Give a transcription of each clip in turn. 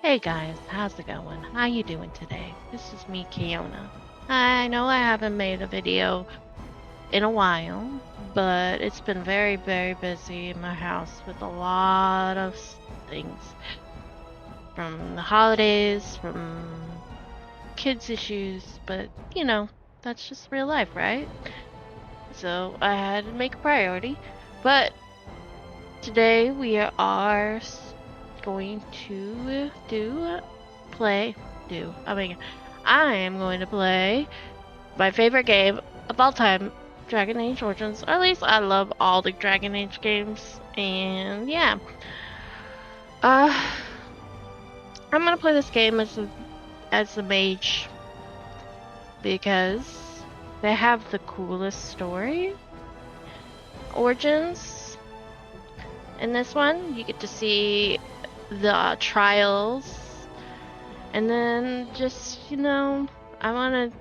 Hey guys, how's it going? How you doing today? This is me, Kiona. I know I haven't made a video in a while, but it's been very, very busy in my house with a lot of things. From the holidays, from kids' issues, but that's just real life, right? So I had to make a priority. But today we are going to I am going to play my favorite game of all time, Dragon Age Origins. Or at least I love all the Dragon Age games. And yeah. I'm gonna play this game as a mage because they have the coolest story. Origins. In this one, you get to see the trials, and then just I want to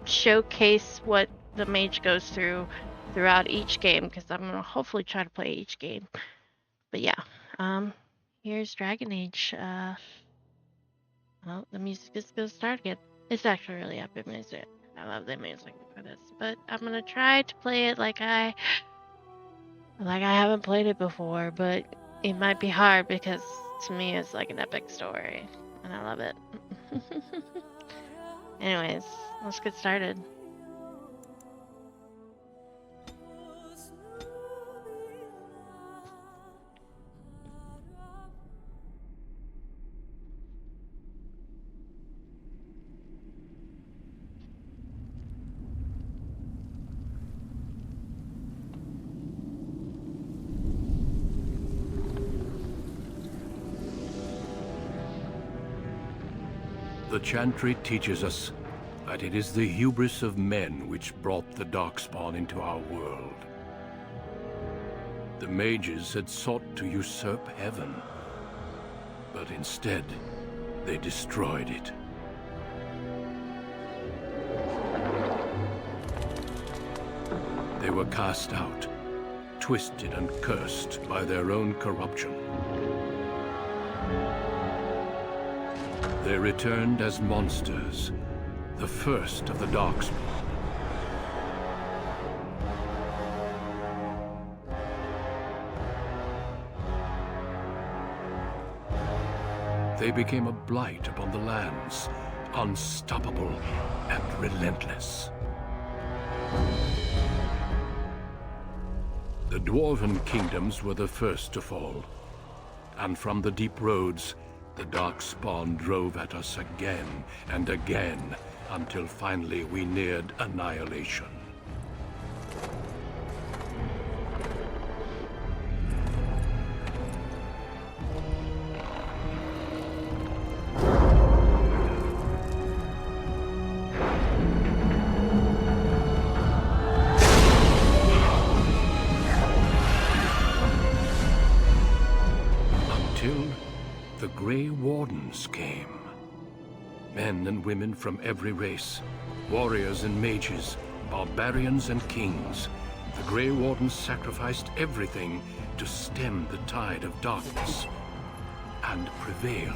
showcase what the mage goes throughout each game, because I'm gonna hopefully try to play each game. But yeah, here's Dragon Age. Well, the music is gonna start again. It's actually really epic music. I love the music for this, but I'm gonna try to play it like I haven't played it before, but it might be hard because to me it's like an epic story and I love it. Anyways, let's get started. The Chantry teaches us that it is the hubris of men which brought the Darkspawn into our world. The mages had sought to usurp heaven, but instead, they destroyed it. They were cast out, twisted and cursed by their own corruption. They returned as monsters, the first of the Darkspawn. They became a blight upon the lands, unstoppable and relentless. The Dwarven kingdoms were the first to fall, and from the deep roads, the Darkspawn drove at us again and again, until finally we neared annihilation. The Grey Wardens came. Men and women from every race, warriors and mages, barbarians and kings. The Grey Wardens sacrificed everything to stem the tide of darkness, and prevailed.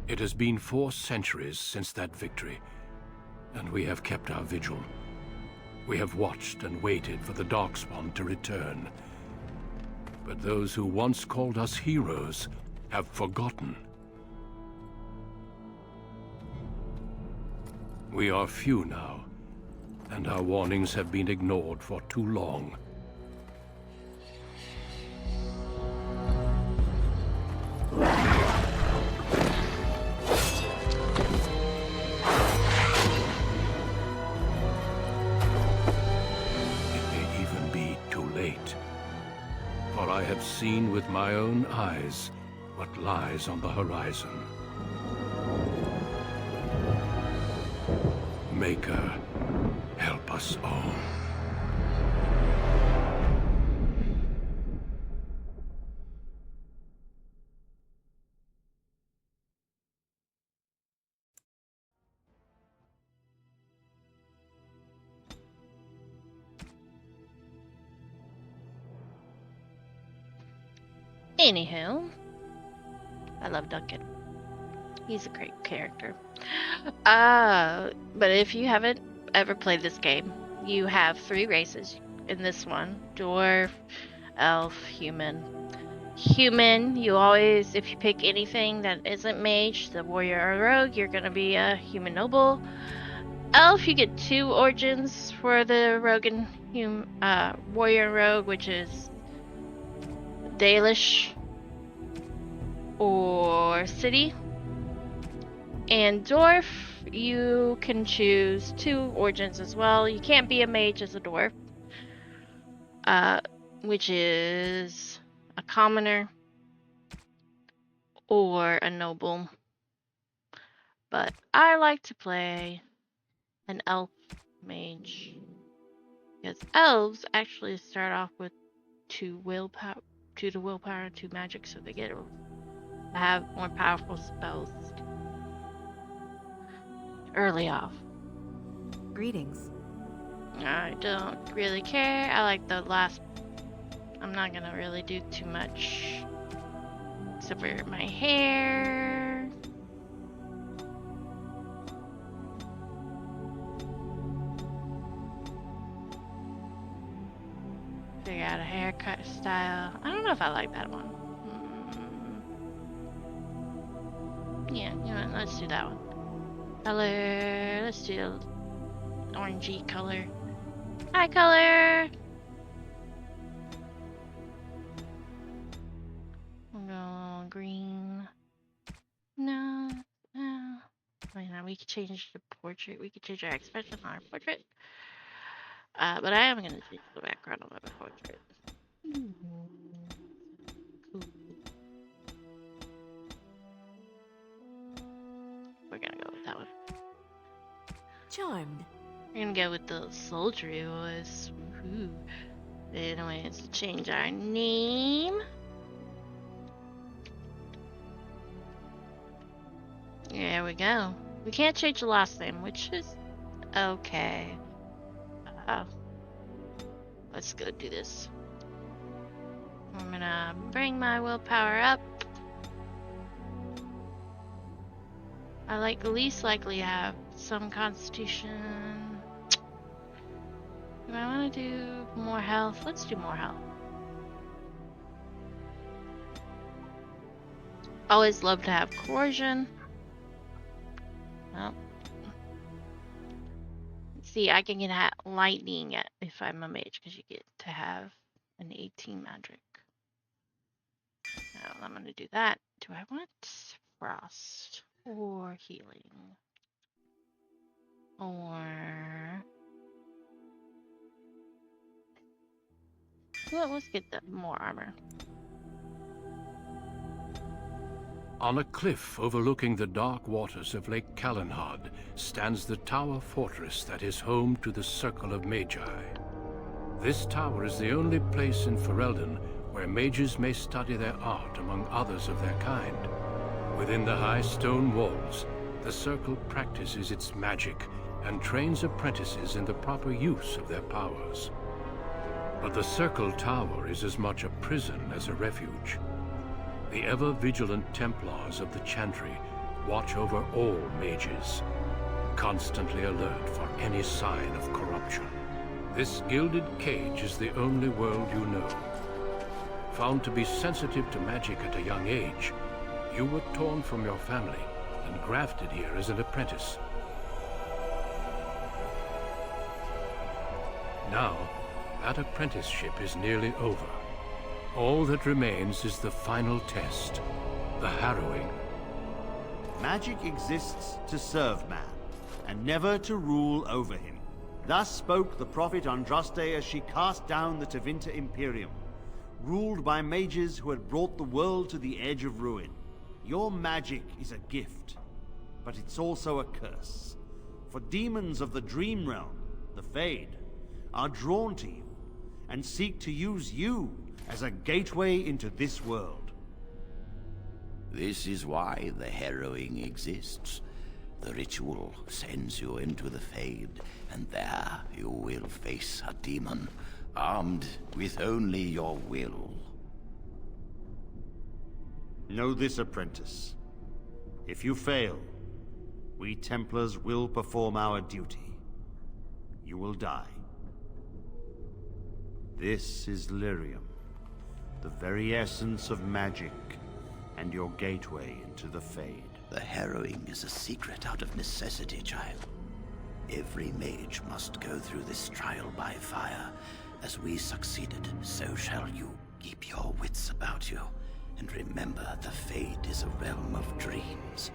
It has been 4 centuries since that victory, and we have kept our vigil. We have watched and waited for the Darkspawn to return. But those who once called us heroes have forgotten. We are few now, and our warnings have been ignored for too long. For I have seen with my own eyes what lies on the horizon. Maker, help us all. Anywho, I love Duncan. He's a great character. But if you haven't ever played this game, you have 3 races in this one: dwarf, elf, human. Human, you always, if you pick anything that isn't mage, the warrior or rogue, you're gonna be a human noble. Elf, you get 2 origins for the rogue and warrior and rogue, which is Dalish or city. And dwarf, you can choose 2 origins as well. You can't be a mage as a dwarf, which is a commoner or a noble. But I like to play an elf mage because elves actually start off with 2 willpower, 2 to willpower, 2 magic, so they get to have more powerful spells early off. Greetings. I don't really care. I like the last. I'm not gonna really do too much except for my hair. Figure out a haircut style. I don't know if I like that one. Yeah, you know what? Let's do that one. Color. Let's do orangey color. Hi, color. We'll go green. No, no. Wait, now we could change the portrait. We could change our expression on our portrait. But I am gonna change the background on my portrait. Cool. We're gonna go with that one. Charmed. We're gonna go with the sultry voice. Woohoo. Anyways, let's change our name. There we go. We can't change the last name, which is okay. Let's go do this. I'm gonna bring my willpower up. I least likely have some constitution. Do I want to do more health? Let's do more health. Always love to have coercion. Well, see, I can get lightning if I'm a mage because you get to have an 18 magic. Now I'm gonna do that. Do I want frost or healing? Or well, let's get the more armor. On a cliff overlooking the dark waters of Lake Calenhad stands the tower fortress that is home to the Circle of Magi. This tower is the only place in Ferelden where mages may study their art among others of their kind. Within the high stone walls, the Circle practices its magic and trains apprentices in the proper use of their powers. But the Circle Tower is as much a prison as a refuge. The ever-vigilant Templars of the Chantry watch over all mages, constantly alert for any sign of corruption. This gilded cage is the only world you know. Found to be sensitive to magic at a young age, you were torn from your family and grafted here as an apprentice. Now, that apprenticeship is nearly over. All that remains is the final test, the Harrowing. Magic exists to serve man, and never to rule over him. Thus spoke the prophet Andraste as she cast down the Tevinter Imperium, ruled by mages who had brought the world to the edge of ruin. Your magic is a gift, but it's also a curse. for demons of the dream realm, the Fade, are drawn to you and seek to use you as a gateway into this world. This is why the Harrowing exists. The ritual sends you into the Fade, and there you will face a demon, armed with only your will. Know this, apprentice. If you fail, we Templars will perform our duty. You will die. This is lyrium, the very essence of magic, and your gateway into the Fade. The Harrowing is a secret out of necessity, child. Every mage must go through this trial by fire. As we succeeded, so shall you. Keep your wits about you. And remember, the Fade is a realm of dreams.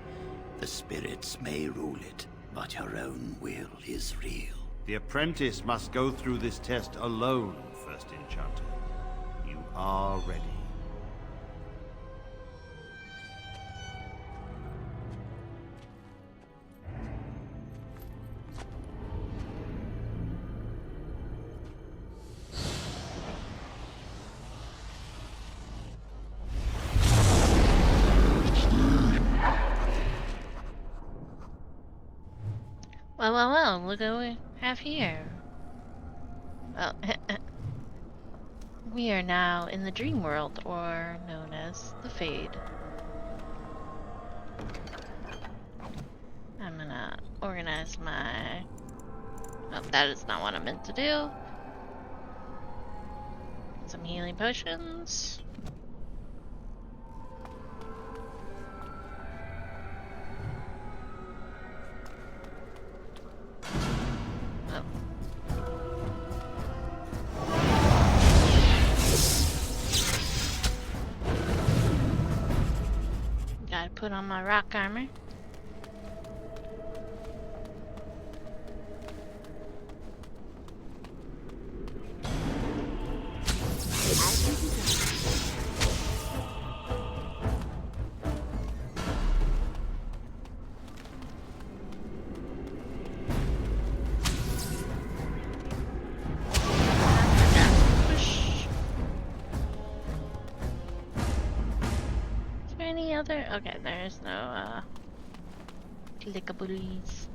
The spirits may rule it, but your own will is real. The apprentice must go through this test alone, First Enchanter. You are ready. Well, look what we have here. Well, we are now in the dream world, or known as the Fade. I'm gonna organize my... Oh, that is not what I meant to do. Some healing potions. Put on my rock armor. Okay, there's no clickables.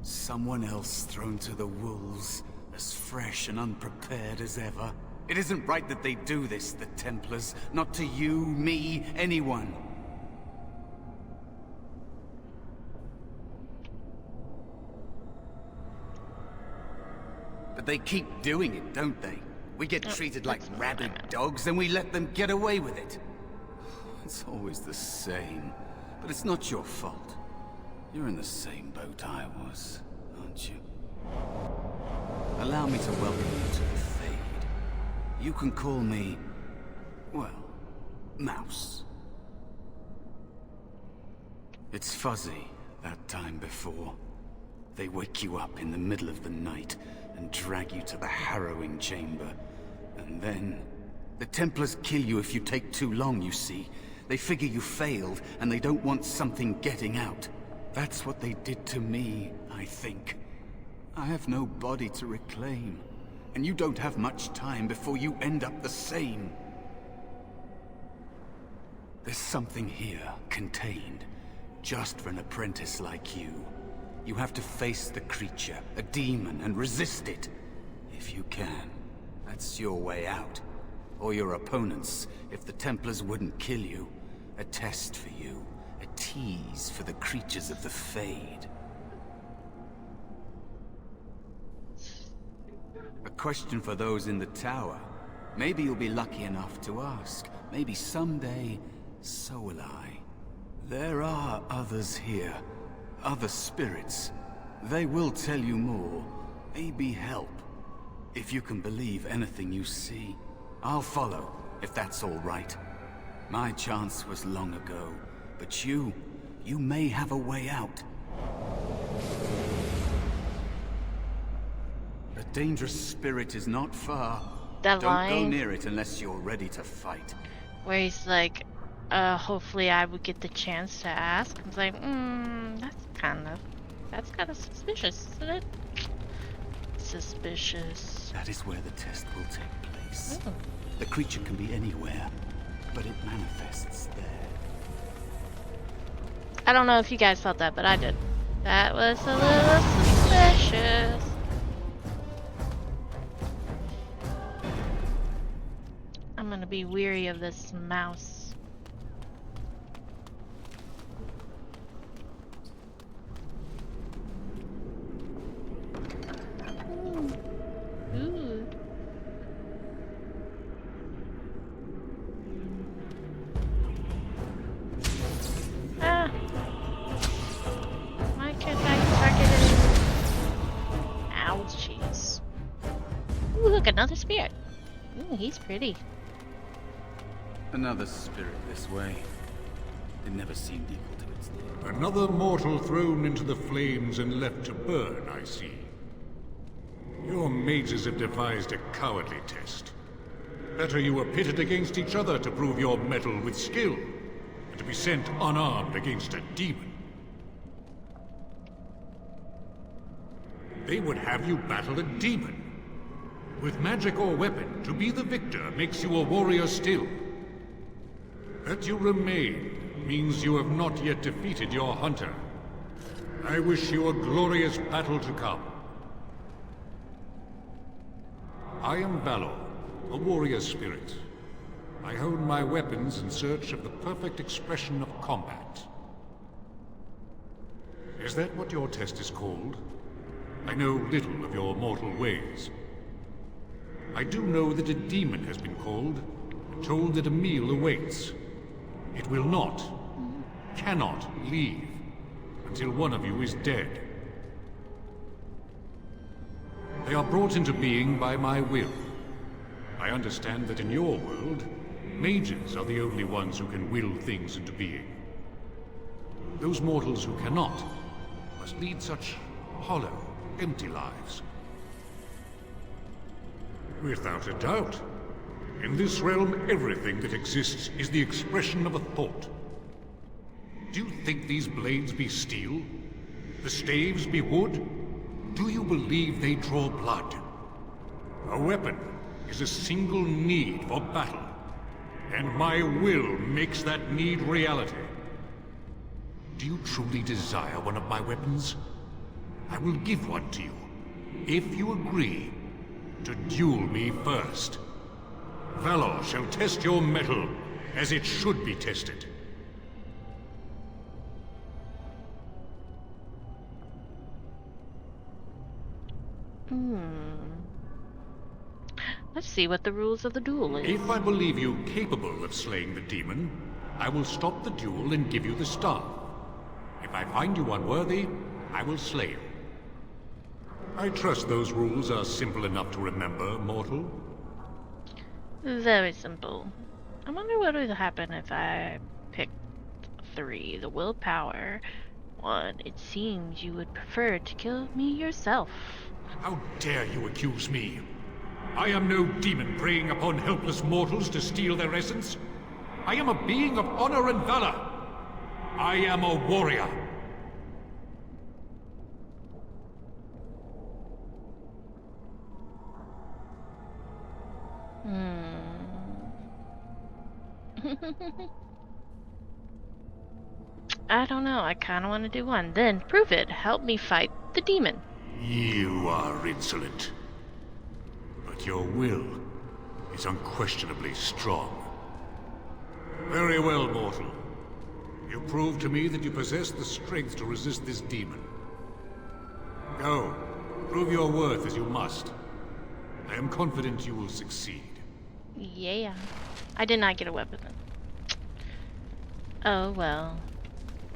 Someone else thrown to the wolves, as fresh and unprepared as ever. It isn't right that they do this, the Templars. Not to you, me, anyone. But they keep doing it, don't they? We get treated like rabid dogs, and we let them get away with it. It's always the same, but it's not your fault. You're in the same boat I was, aren't you? Allow me to welcome you to the Fade. You can call me, well, Mouse. It's fuzzy, that time before. They wake you up in the middle of the night and drag you to the Harrowing chamber. And then, the Templars kill you if you take too long, you see. They figure you failed, and they don't want something getting out. That's what they did to me, I think. I have no body to reclaim, and you don't have much time before you end up the same. There's something here, contained, just for an apprentice like you. You have to face the creature, a demon, and resist it. If you can, that's your way out. Or your opponents, if the Templars wouldn't kill you. A test for you, a tease for the creatures of the Fade. A question for those in the tower. Maybe you'll be lucky enough to ask. Maybe someday, so will I. There are others here, other spirits. They will tell you more, maybe help. If you can believe anything you see, I'll follow, if that's all right. My chance was long ago, but you may have a way out. A dangerous spirit is not far. That Don't line go near it unless you're ready to fight. where he's like, hopefully I would get the chance to ask. I was like, that's kind of That's kind of suspicious, isn't it? Suspicious. That is where the test will take place. Oh. The creature can be anywhere, but it manifests there. I don't know if you guys felt that, but I did. That was a little suspicious. I'm gonna be weary of this mouse. Ooh. Ah. Why can't I target it? Ow, jeez. Ooh, look, another spirit. Ooh, he's pretty. Another spirit this way. It never seemed equal to its name. Another mortal thrown into the flames and left to burn, I see. Your mages have devised a cowardly test. Better you were pitted against each other to prove your mettle with skill, and to be sent unarmed against a demon. They would have you battle a demon. With magic or weapon, to be the victor makes you a warrior still. That you remain means you have not yet defeated your hunter. I wish you a glorious battle to come. I am Valor, a warrior spirit. I hone my weapons in search of the perfect expression of combat. Is that what your test is called? I know little of your mortal ways. I do know that a demon has been called, and told that a meal awaits. It will not, cannot leave, until one of you is dead. They are brought into being by my will. I understand that in your world, mages are the only ones who can will things into being. Those mortals who cannot must lead such hollow, empty lives. Without a doubt. In this realm, everything that exists is the expression of a thought. Do you think these blades be steel? The staves be wood? Do you believe they draw blood? A weapon is a single need for battle, and my will makes that need reality. Do you truly desire one of my weapons? I will give one to you, if you agree to duel me first. Valor shall test your mettle as it should be tested. Let's see what the rules of the duel is. If I believe you capable of slaying the demon, I will stop the duel and give you the staff. If I find you unworthy, I will slay you. I trust those rules are simple enough to remember, mortal. Very simple. I wonder what would happen if I picked 3. The willpower 1. It seems you would prefer to kill me yourself. How dare you accuse me? I am no demon preying upon helpless mortals to steal their essence. I am a being of honor and valor. I am a warrior. I don't know. I kind of want to do 1. Then prove it. Help me fight the demon. You are insolent. But your will is unquestionably strong. Very well, mortal. You prove to me that you possess the strength to resist this demon. Go. Prove your worth as you must. I am confident you will succeed. Yeah. I did not get a weapon. Oh well.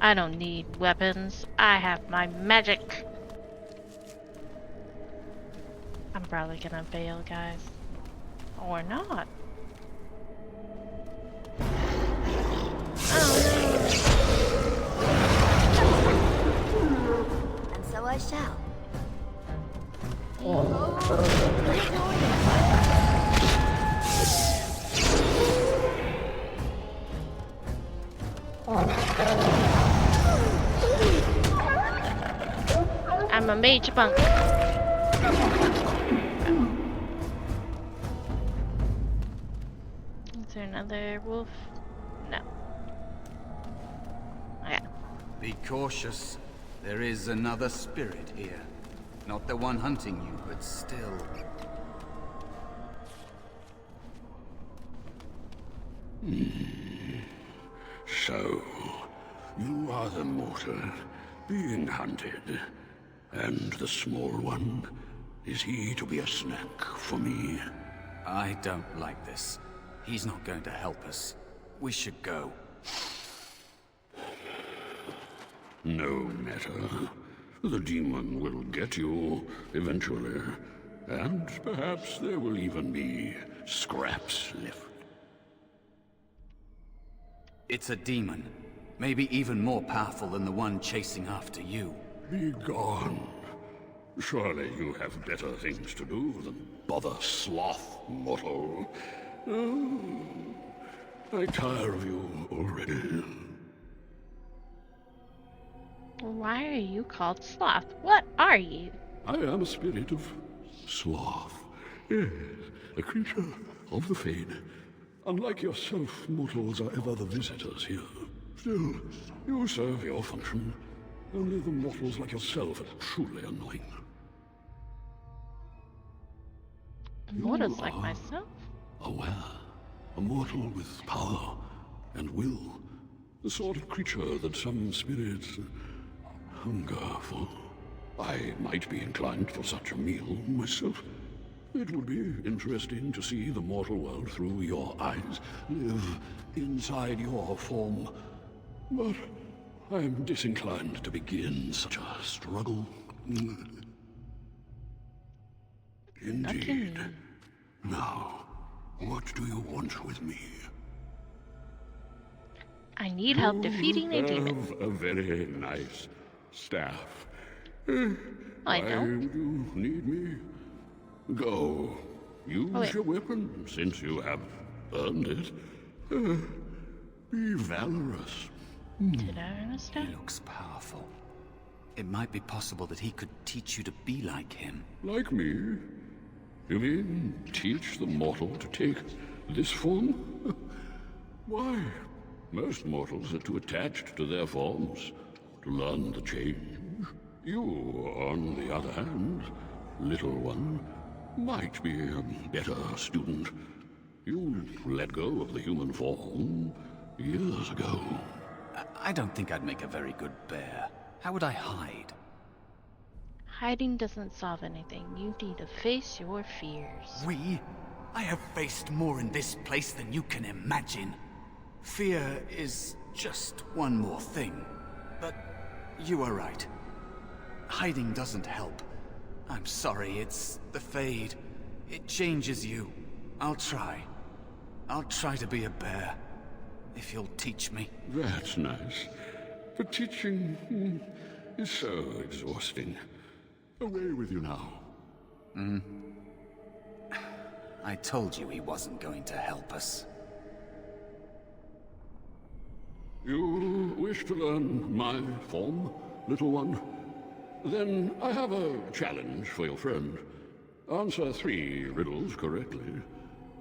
I don't need weapons. I have my magic. I'm probably gonna fail, guys. Or not. Oh And so I shall. I'm a mage monk. Is there another wolf? No. Yeah. Be cautious. There is another spirit here. Not the one hunting you, but still. So, you are the mortal being hunted. And the small one, is he to be a snack for me? I don't like this. He's not going to help us. We should go. No matter. The demon will get you eventually. And perhaps there will even be scraps left. It's a demon. Maybe even more powerful than the one chasing after you. Be gone. Surely you have better things to do than bother sloth, mortal. Oh, I tire of you already. Why are you called Sloth? What are you? I am a spirit of sloth. Yes, a creature of the Fade. Unlike yourself, mortals are ever the visitors here. Still, you serve your function. Only the mortals like yourself are truly annoying. Mortals like myself? Aware. A mortal with power and will. The sort of creature that some spirits hunger for. I might be inclined for such a meal myself. It would be interesting to see the mortal world through your eyes, live inside your form. But I'm disinclined to begin such a struggle. Indeed. Now, what do you want with me? I need help defeating a You demon. have a very nice staff. I Why don't. would you need me? Go. Use wait. your weapon, since you have earned it. Be valorous. Did I He understand? looks powerful. It might be possible that he could teach you to be like him. Like me? You mean teach the mortal to take this form? Why? Most mortals are too attached to their forms to learn the change. You, on the other hand, little one, might be a better student. You let go of the human form years ago. I don't think I'd make a very good bear. How would I hide? Hiding doesn't solve anything. You need to face your fears. I have faced more in this place than you can imagine. Fear is just one more thing. But you are right. Hiding doesn't help. I'm sorry, it's the Fade. It changes you. I'll try. I'll try to be a bear. If you'll teach me. That's nice. But teaching is so exhausting. Away with you now. I told you he wasn't going to help us. You wish to learn my form, little one? Then I have a challenge for your friend. Answer 3 riddles correctly,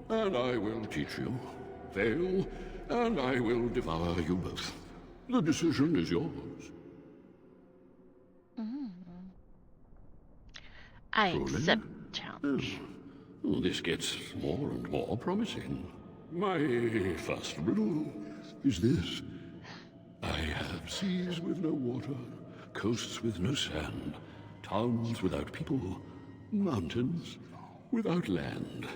and I will teach you. Fail, and I will devour you both. The decision is yours. I Truly? accept challenge. This gets more and more promising. My first riddle is this. I have seas with no water, coasts with no sand, towns without people, mountains without land.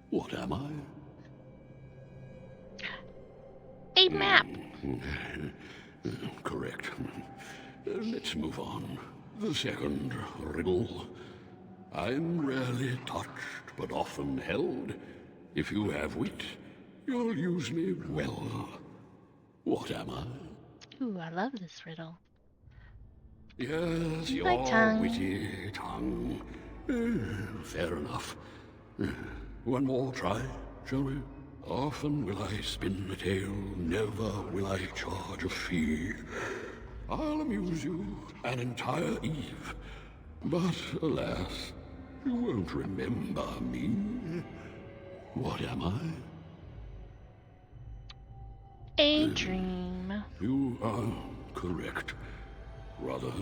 What am I? A map. Correct. Let's move on. The second riddle. I'm rarely touched, but often held. If you have wit, you'll use me well. What am I? Ooh, I love this riddle. Yes, My your tongue. witty tongue. Fair enough. One more try, shall we? Often will I spin the tale, never will I charge a fee. I'll amuse you an entire eve, But alas, you won't remember me. What am I? A dream. You are correct. Rather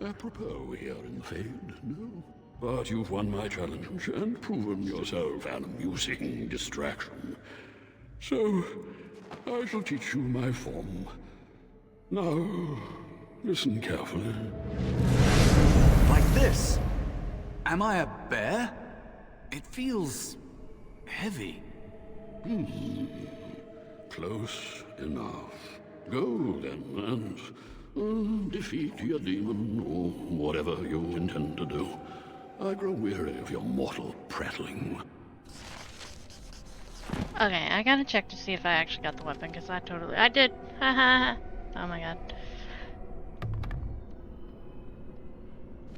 apropos here in Fade, no? But you've won my challenge and proven yourself an amusing distraction. So, I shall teach you my form. Now, listen carefully. Like this? Am I a bear? It feels heavy. Close enough. Go then, and defeat your demon, or whatever you intend to do. I grow weary of your mortal prattling. Okay, I gotta check to see if I actually got the weapon, because I did. Ha ha ha. Oh my god.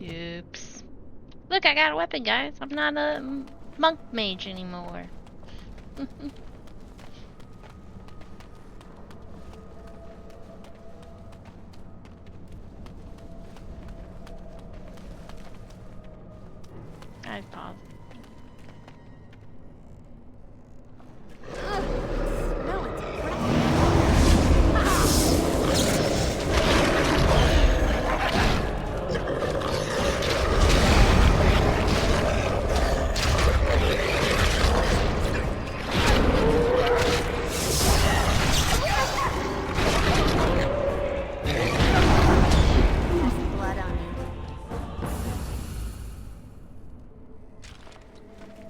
Oops. Look, I got a weapon, guys. I'm not a monk mage anymore. I paused.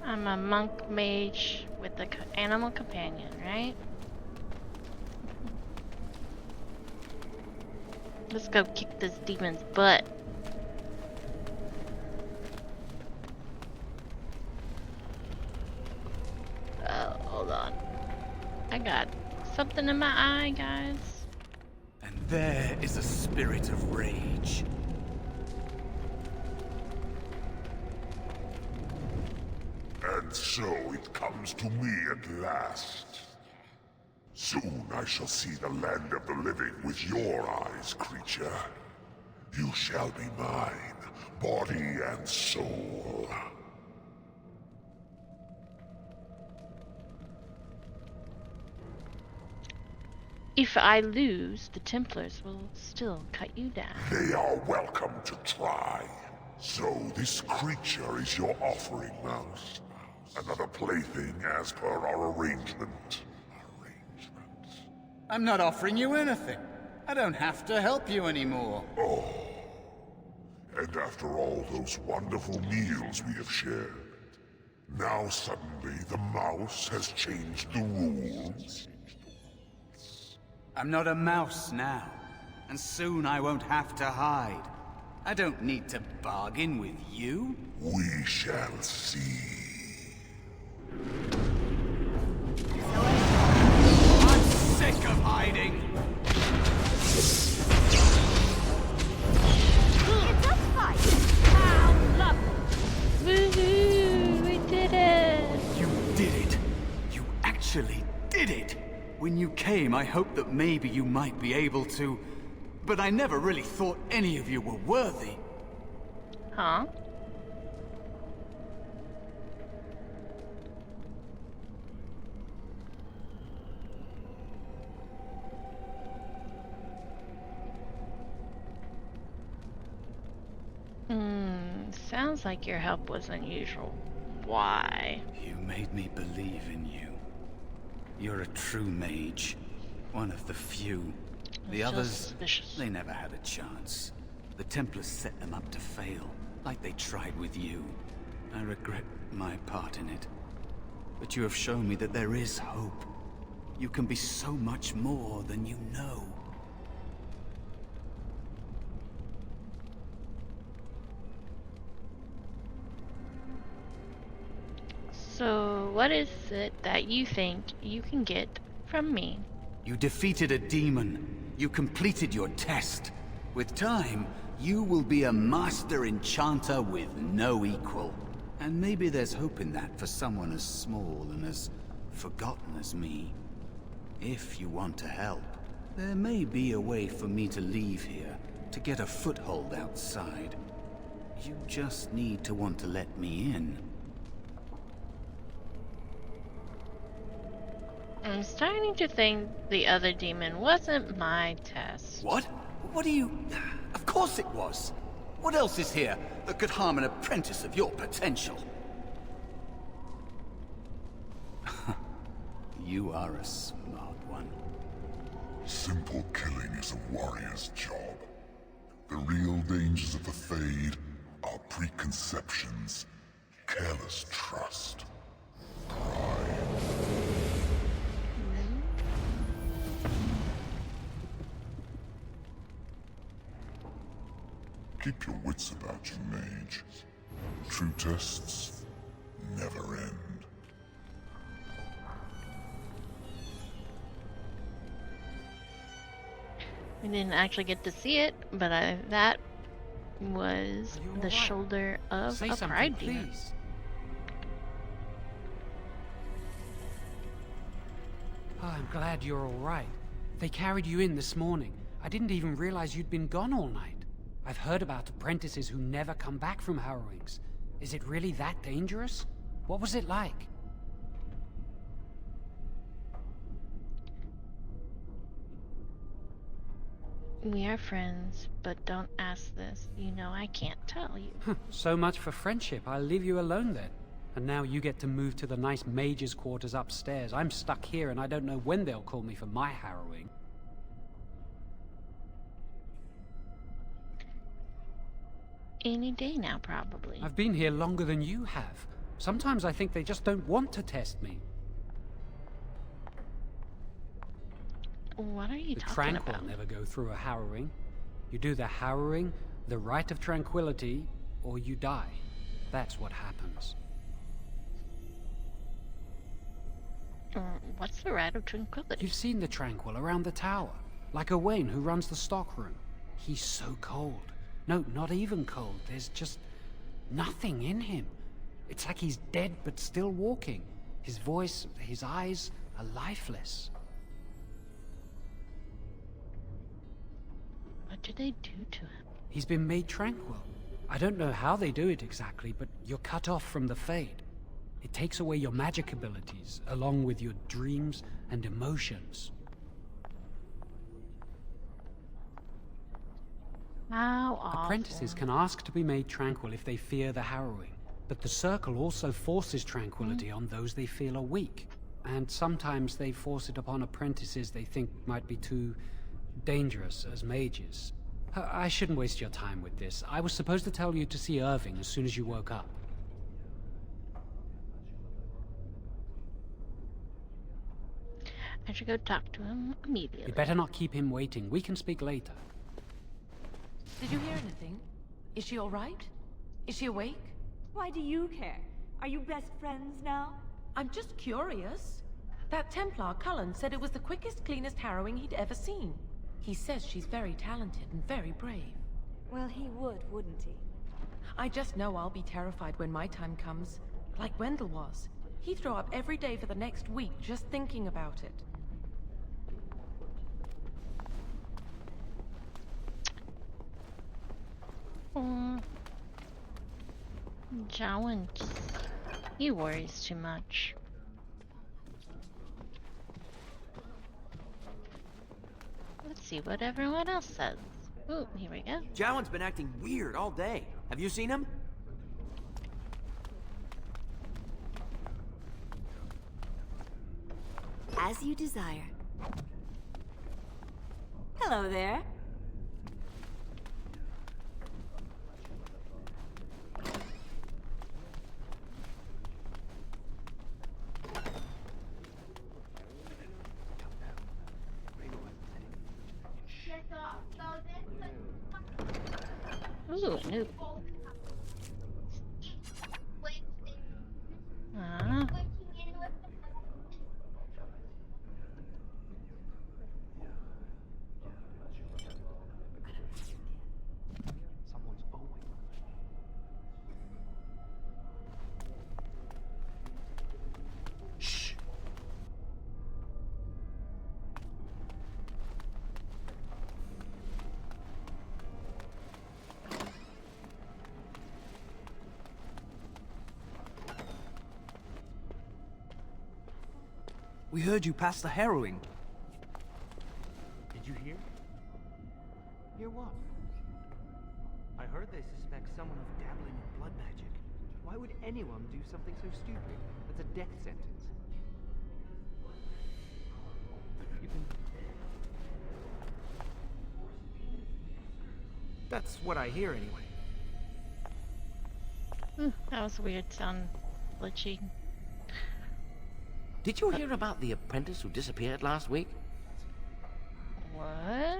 I'm a monk mage with an animal companion, right? Let's go kick this demon's butt. Oh, hold on. I got something in my eye, guys. And there is a spirit of rage. And so it comes to me at last. Soon I shall see the land of the living with your eyes, creature. You shall be mine, body and soul. If I lose, the Templars will still cut you down. They are welcome to try. So this creature is your offering, Mouse. Another plaything as per our arrangement. I'm not offering you anything. I don't have to help you anymore. Oh. And after all those wonderful meals we have shared, now suddenly the mouse has changed the rules? I'm not a mouse now, and soon I won't have to hide. I don't need to bargain with you. We shall see. I'm sick of hiding! It's a fight! How lovely! Woohoo! We did it! You did it! You actually did it! When you came, I hoped that maybe you might be able to... But I never really thought any of you were worthy. Huh? Sounds like your help was unusual. Why? You made me believe in you. You're a true mage. One of the few. The That's others, suspicious. they never had a chance. The Templars set them up to fail, like they tried with you. I regret my part in it. But you have shown me that there is hope. You can be so much more than you know. So, what is it that you think you can get from me? You defeated a demon. You completed your test. With time, you will be a master enchanter with no equal. And maybe there's hope in that for someone as small and as forgotten as me. If you want to help, there may be a way for me to leave here, to get a foothold outside. You just need to want to let me in. I'm starting to think the other demon wasn't my test. What? What do you... Of course it was! What else is here that could harm an apprentice of your potential? You are a smart one. Simple killing is a warrior's job. The real dangers of the Fade are preconceptions, careless trust, pride. Keep your wits about you, mage. True tests never end. We didn't actually get to see it, but that was the shoulder of Say a something, pride demon. please. Oh, I'm glad you're all right. They carried you in this morning. I didn't even realize you'd been gone all night. I've heard about apprentices who never come back from Harrowings. Is it really that dangerous? What was it like? We are friends, but don't ask this. You know I can't tell you. So much for friendship. I'll leave you alone then. And now you get to move to the nice mage's quarters upstairs. I'm stuck here and I don't know when they'll call me for my harrowing. Any day now, probably. I've been here longer than you have. Sometimes I think they just don't want to test me. What are you The talking tranquil about? never go through a harrowing. You do the harrowing, the rite of tranquility, or you die. That's what happens. What's the rite of tranquility? You've seen the tranquil around the tower, like Owain who runs the stockroom. He's so cold. No, not even cold. There's just nothing in him. It's like he's dead but still walking. His voice, his eyes are lifeless. What do they do to him? He's been made tranquil. I don't know how they do it exactly, but you're cut off from the Fade. It takes away your magic abilities, along with your dreams and emotions. How awful. Apprentices can ask to be made tranquil if they fear the harrowing, but the Circle also forces tranquility on those they feel are weak. And sometimes they force it upon apprentices they think might be too dangerous as mages. I shouldn't waste your time with this. I was supposed to tell you to see Irving as soon as you woke up. I should go talk to him immediately. You better not keep him waiting. We can speak later. Did you hear anything? Is she all right? Is she awake? Why do you care? Are you best friends now? I'm just curious. That Templar, Cullen, said it was the quickest, cleanest harrowing he'd ever seen. He says she's very talented and very brave. Well, he would, wouldn't he? I just know I'll be terrified when my time comes. Like Wendell was. He'd throw up every day for the next week just thinking about it. Jowan, he worries too much. Let's see what everyone else says. Ooh, here we go. Jowan's been acting weird all day. Have you seen him? As you desire. Hello there. Ooh, new. We heard you pass the Harrowing. Did you hear? Hear what? I heard they suspect someone of dabbling in blood magic. Why would anyone do something so stupid? That's a death sentence. You can... That's what I hear anyway. That was weird. Sound glitchy. Did you hear about the apprentice who disappeared last week? What?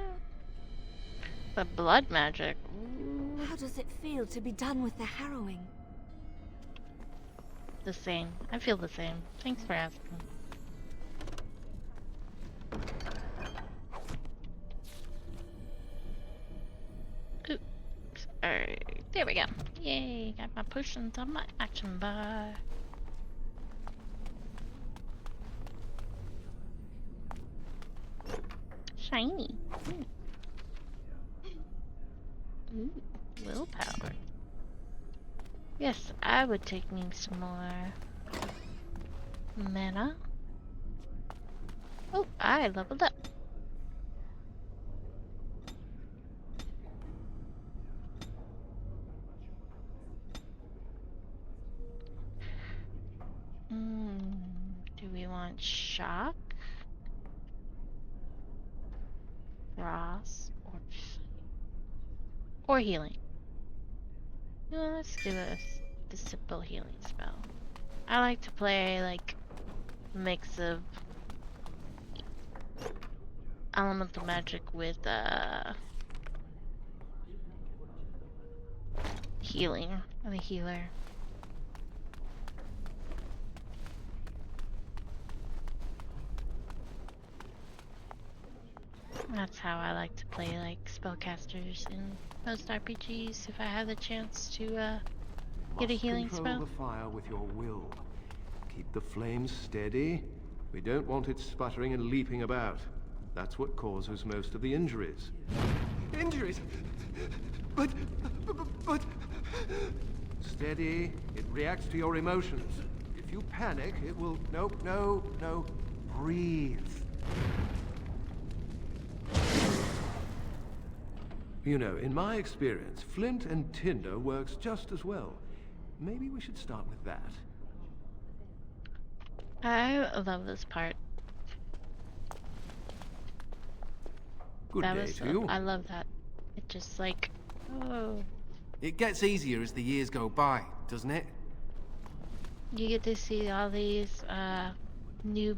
The blood magic. Ooh. How does it feel to be done with the harrowing? The same. I feel the same. Thanks for asking. Oops. Alright. There we go. Yay. Got my potions on my action bar. Shiny. Ooh, willpower. Yes, I would take me some more mana. Oh, I leveled up. Do we want shock? Frost or healing? No, let's do the simple healing spell. I like to play like a mix of elemental magic with healing. I'm a healer. That's how I like to play like spellcasters in most RPGs if I have the chance to get a healing spell. Control the fire with your will. Keep the flames steady. We don't want it sputtering and leaping about. That's what causes most of the injuries. Injuries? But... Steady. It reacts to your emotions. If you panic, it will... No. Breathe. You know, in my experience, flint and tinder works just as well. Maybe we should start with that. I love this part. Good day to you. I love that. It just like, oh. It gets easier as the years go by, doesn't it? You get to see all these new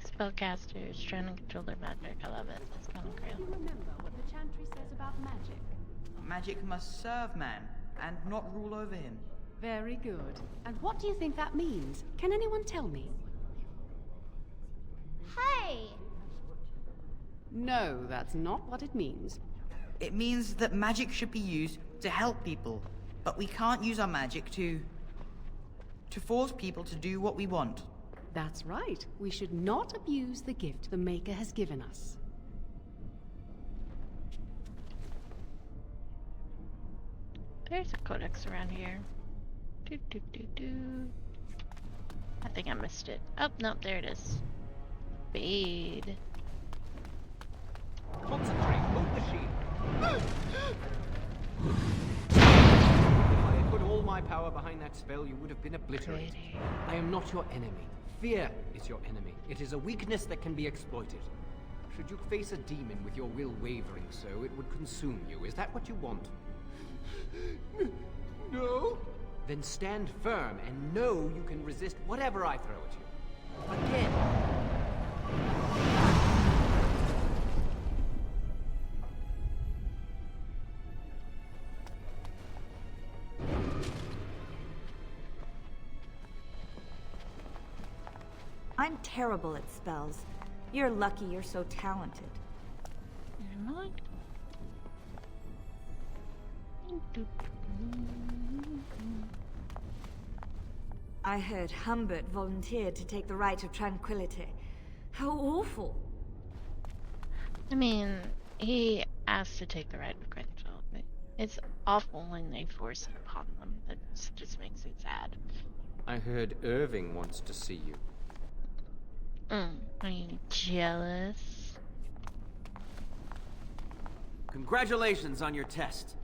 spellcasters trying to control their magic. I love it. It's kind of great. Do you remember what the chantry says about magic? Magic must serve man, and not rule over him. Very good. And what do you think that means? Can anyone tell me? Hey! No, that's not what it means. It means that magic should be used to help people, but we can't use our magic to force people to do what we want. That's right. We should not abuse the gift the Maker has given us. There's a codex around here. I think I missed it. Oh, no, there it is. Fade. Concentrate, hold the shield. If I had put all my power behind that spell, you would have been obliterated. I am not your enemy. Fear is your enemy. It is a weakness that can be exploited. Should you face a demon with your will wavering so, it would consume you. Is that what you want? No? Then stand firm and know you can resist whatever I throw at you. Again. I'm terrible at spells. You're lucky you're so talented. Am I? I heard Humbert volunteered to take the Rite of Tranquility. How awful. I mean, he asked to take the right of Tranquility. It's awful when they force it upon them. That just makes it sad. I heard Irving wants to see you. Are you jealous? Congratulations on your test.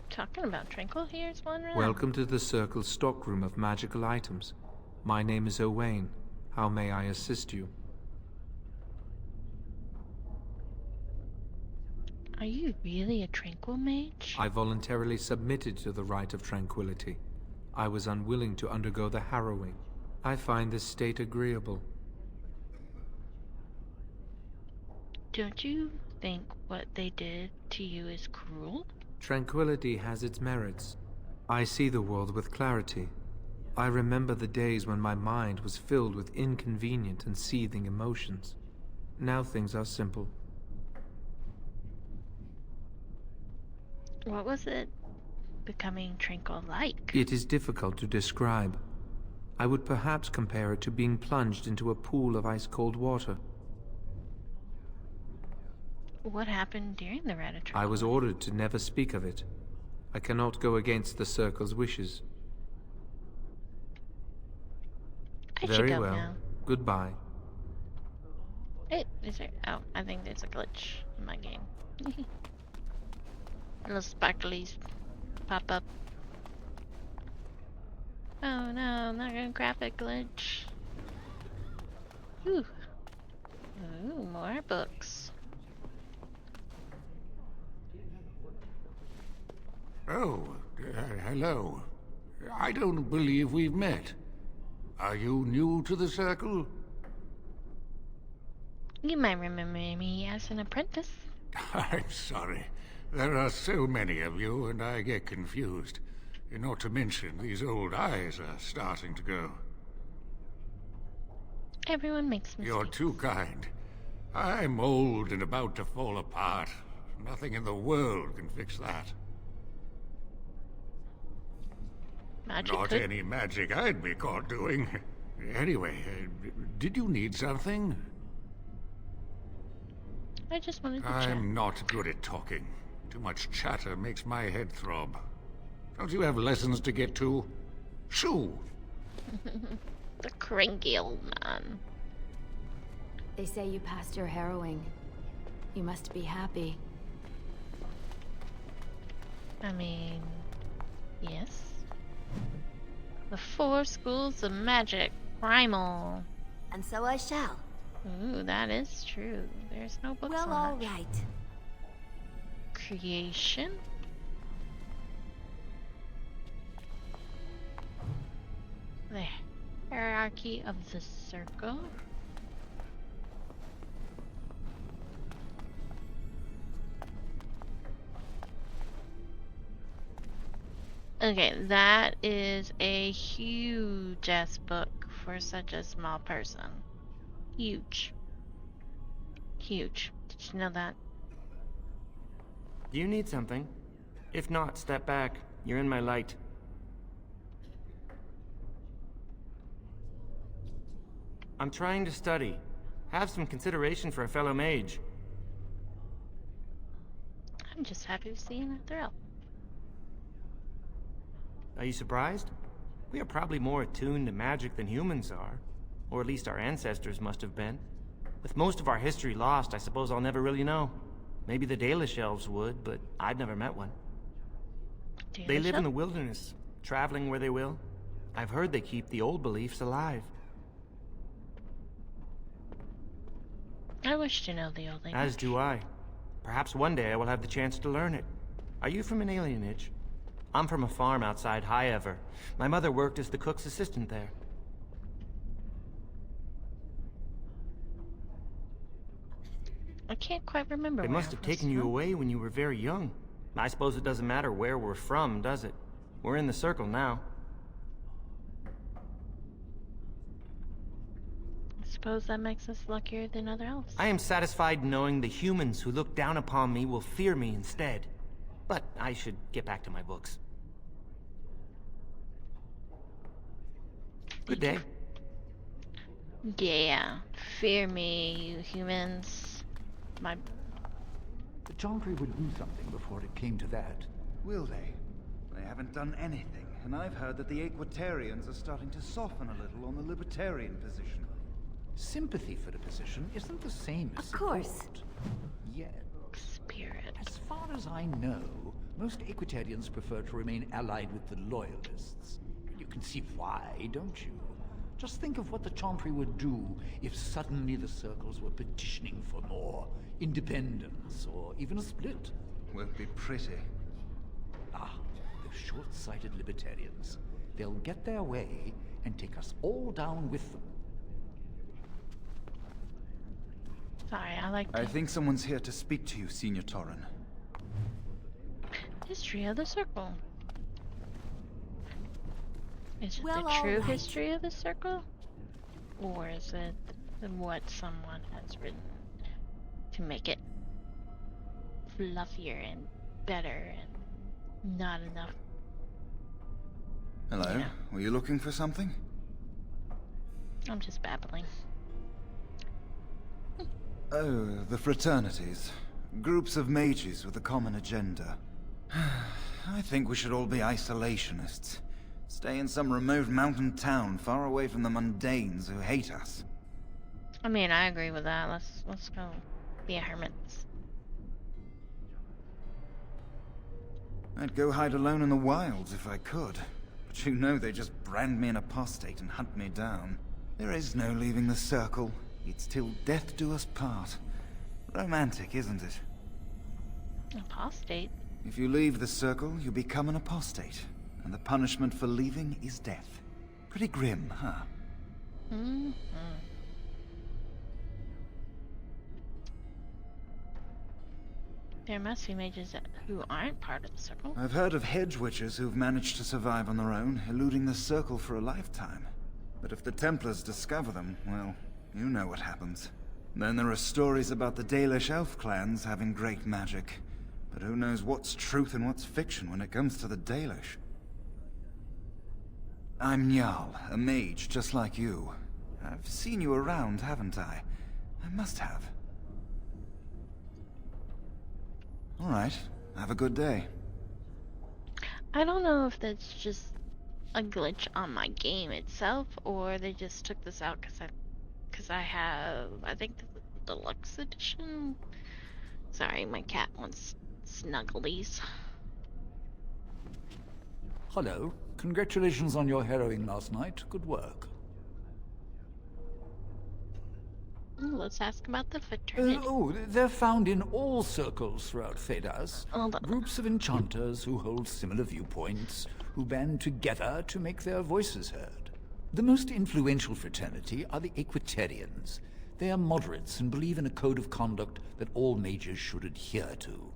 Talking about Tranquil, here's one around. Welcome to the Circle's stockroom of magical items. My name is Owain. How may I assist you? Are you really a Tranquil Mage? I voluntarily submitted to the rite of tranquility. I was unwilling to undergo the harrowing. I find this state agreeable. Don't you think what they did to you is cruel? Tranquility has its merits. I see the world with clarity. I remember the days when my mind was filled with inconvenient and seething emotions. Now things are simple. What was it becoming Tranquil like? It is difficult to describe. I would perhaps compare it to being plunged into a pool of ice-cold water. What happened during the Rite of Tranquil? I was ordered to never speak of it. I cannot go against the Circle's wishes. Very well. Now. Goodbye. Hey, is there? Oh, I think there's a glitch in my game. Little sparklies pop up. Oh no, I'm not gonna graphic glitch. Ooh. Ooh, more books. Oh, hello. I don't believe we've met. Are you new to the Circle? You might remember me as an apprentice. I'm sorry. There are so many of you, and I get confused. Not to mention, these old eyes are starting to go. Everyone makes mistakes. You're too kind. I'm old and about to fall apart. Nothing in the world can fix that. Magic Not could. any magic I'd be caught doing. Anyway, did you need something? I just wanted to chat. I'm not good at talking. Too much chatter makes my head throb. Don't you have lessons to get to? Shoo! The cranky old man. They say you passed your harrowing. You must be happy. I mean, yes. The 4 schools of magic. Primal. And so I shall. Ooh, that is true. There's no books Well, on all that. right. Creation. The hierarchy of the circle. Okay, that is a huge ass book for such a small person. Huge. Huge. Did you know that? Do you need something? If not, step back. You're in my light. I'm trying to study. Have some consideration for a fellow mage. I'm just happy to see you in a thrill. Are you surprised? We are probably more attuned to magic than humans are. Or at least our ancestors must have been. With most of our history lost, I suppose I'll never really know. Maybe the Dalish elves would, but I've never met one. They live in the wilderness, traveling where they will. I've heard they keep the old beliefs alive. I wish to know the old language. As do I. Perhaps one day I will have the chance to learn it. Are you from an alienage? I'm from a farm outside High Ever. My mother worked as the cook's assistant there. I can't quite remember. They where must I have was taken you from. away when you were very young. I suppose it doesn't matter where we're from, does it? We're in the circle now. I suppose that makes us luckier than other elves. I am satisfied knowing the humans who look down upon me will fear me instead. But I should get back to my books. Good day. Yeah, fear me, you humans. my... The Chantry would do something before it came to that. Will they? They haven't done anything, and I've heard that the Equitarians are starting to soften a little on the Libertarian position. Sympathy for the position isn't the same as Of course. support. Yet, Spirit. as far as I know, most Equitarians prefer to remain allied with the Loyalists. You can see why, don't you? Just think of what the Chantry would do if suddenly the Circles were petitioning for more independence, or even a split. Won't be pretty. Ah, those short-sighted Libertarians. They'll get their way and take us all down with them. Sorry, I think someone's here to speak to you, Senior Torren. History of the Circle. Is it Well, the true alright. history of the Circle? Or is it what someone has written to make it fluffier and better and not enough? Hello? Yeah. Were you looking for something? I'm just babbling. Oh, the fraternities. Groups of mages with a common agenda. I think we should all be isolationists. Stay in some remote mountain town far away from the mundanes who hate us. I mean, I agree with that. Let's go be hermits. I'd go hide alone in the wilds if I could. But you know they just brand me an apostate and hunt me down. There is no leaving the Circle. It's till death do us part. Romantic, isn't it? Apostate? If you leave the Circle, you become an apostate. And the punishment for leaving is death. Pretty grim, huh? Mm-hmm. There must be mages who aren't part of the Circle. I've heard of hedge witches who've managed to survive on their own, eluding the Circle for a lifetime. But if the Templars discover them, well, you know what happens. Then there are stories about the Dalish elf clans having great magic. But who knows what's truth and what's fiction when it comes to the Dalish? I'm Njal, a mage just like you. I've seen you around, haven't I? I must have. All right, have a good day. I don't know if that's just a glitch on my game itself, or they just took this out because I have, I think, the deluxe edition. Sorry, my cat wants snugglies. Hello. Congratulations on your harrowing last night. Good work. Ooh, let's ask about the fraternity. They're found in all circles throughout Thedas. Hold on. Groups of enchanters who hold similar viewpoints, who band together to make their voices heard. The most influential fraternity are the Equitarians. They are moderates and believe in a code of conduct that all mages should adhere to.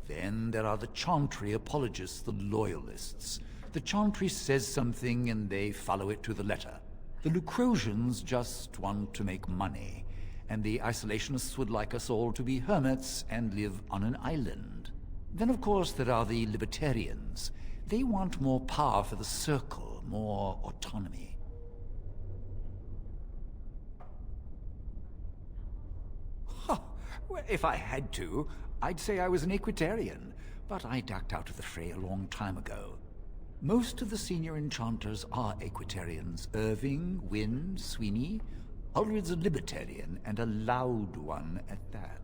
Then there are the Chantry apologists, the Loyalists. The Chantry says something and they follow it to the letter. The Lucrosians just want to make money, and the Isolationists would like us all to be hermits and live on an island. Then of course there are the Libertarians. They want more power for the Circle, more autonomy. Well, if I had to, I'd say I was an Equitarian, but I ducked out of the fray a long time ago. Most of the senior enchanters are Equitarians. Irving, Wynne, Sweeney. Ulrid's a Libertarian, and a loud one at that.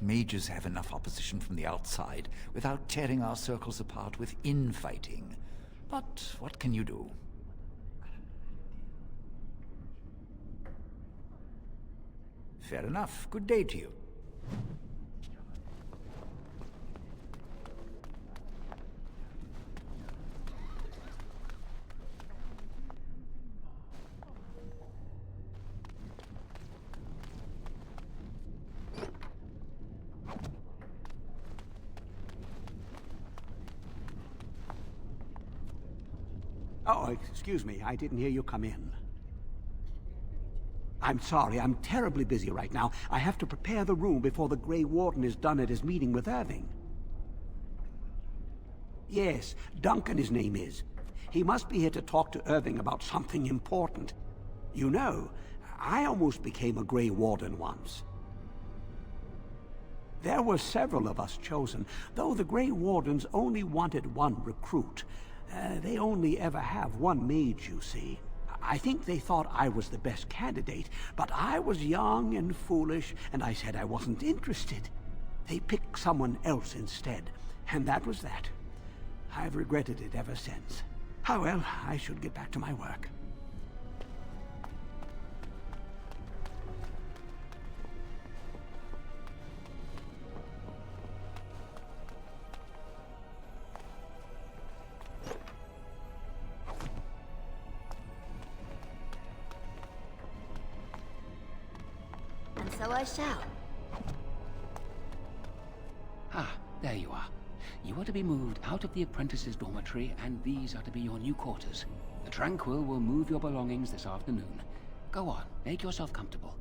Mages have enough opposition from the outside without tearing our circles apart with infighting. But what can you do? Fair enough. Good day to you. Oh, excuse me. I didn't hear you come in. I'm sorry. I'm terribly busy right now. I have to prepare the room before the Grey Warden is done at his meeting with Irving. Yes, Duncan his name is. He must be here to talk to Irving about something important. You know, I almost became a Grey Warden once. There were several of us chosen, though the Grey Wardens only wanted one recruit. They only ever have one mage, you see. I think they thought I was the best candidate, but I was young and foolish, and I said I wasn't interested. They picked someone else instead, and that was that. I've regretted it ever since. Ah, well, I should get back to my work. And so I shall. Ah, there you are. You are to be moved out of the apprentices' dormitory, and these are to be your new quarters. The Tranquil will move your belongings this afternoon. Go on, make yourself comfortable.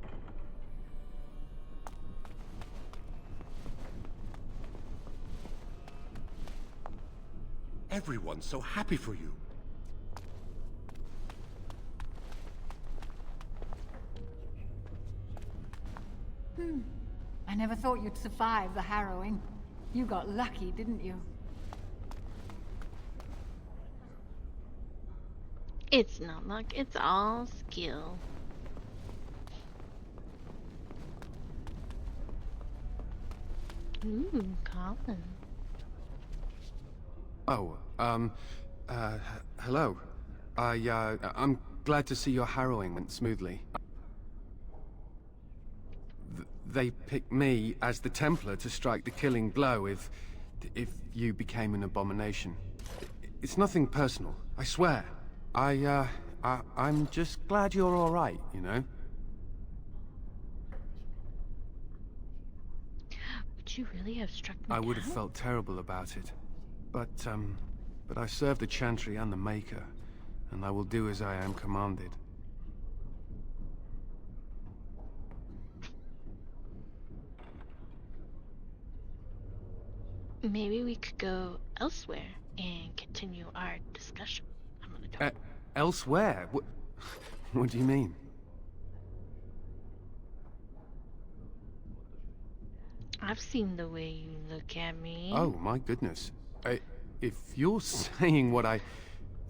Everyone's so happy for you. I never thought you'd survive the harrowing. You got lucky, didn't you? It's not luck, it's all skill. Ooh, Colin. Oh, hello. I'm glad to see your harrowing went smoothly. They picked me as the Templar to strike the killing blow if you became an abomination. It's nothing personal, I swear. I'm just glad you're all right, you know? Would you really have struck me I would have down? felt terrible about it. But I serve the Chantry and the Maker, and I will do as I am commanded. Maybe we could go elsewhere and continue our discussion. I'm gonna go. Elsewhere? What do you mean? I've seen the way you look at me. Oh, my goodness. If you're saying what I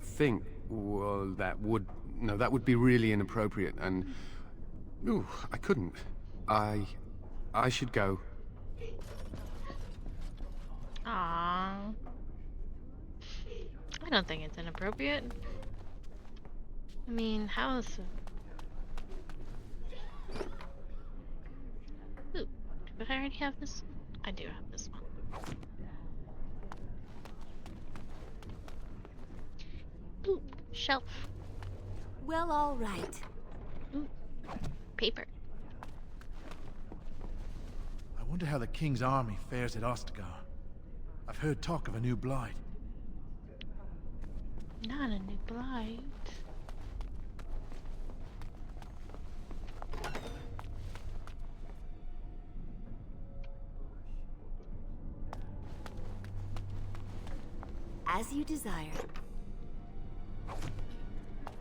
think, well, that would be really inappropriate, and... Ooh, I couldn't. I should go. Aww. I don't think it's inappropriate. I mean, how is... Ooh, do I already have this? I do have this one. Ooh, shelf. Well, all right. Ooh, paper. I wonder how the King's army fares at Ostagar. I've heard talk of a new blight. Not a new blight. As you desire.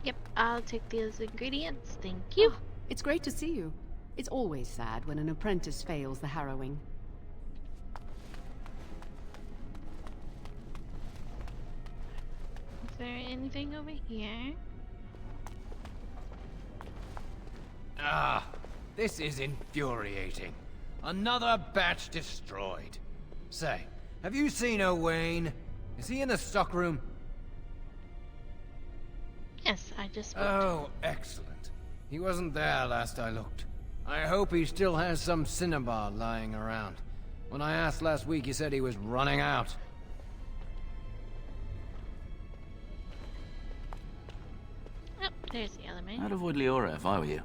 Yep, I'll take those ingredients. Thank you. It's great to see you. It's always sad when an apprentice fails the harrowing. Is there anything over here? Ah, this is infuriating. Another batch destroyed. Say, have you seen Owain? Is he in the stockroom? Yes, I just looked. Oh, excellent. He wasn't there last I looked. I hope he still has some cinnabar lying around. When I asked last week, he said he was running out. Oh, there's the other man. I'd avoid Leora if I were you.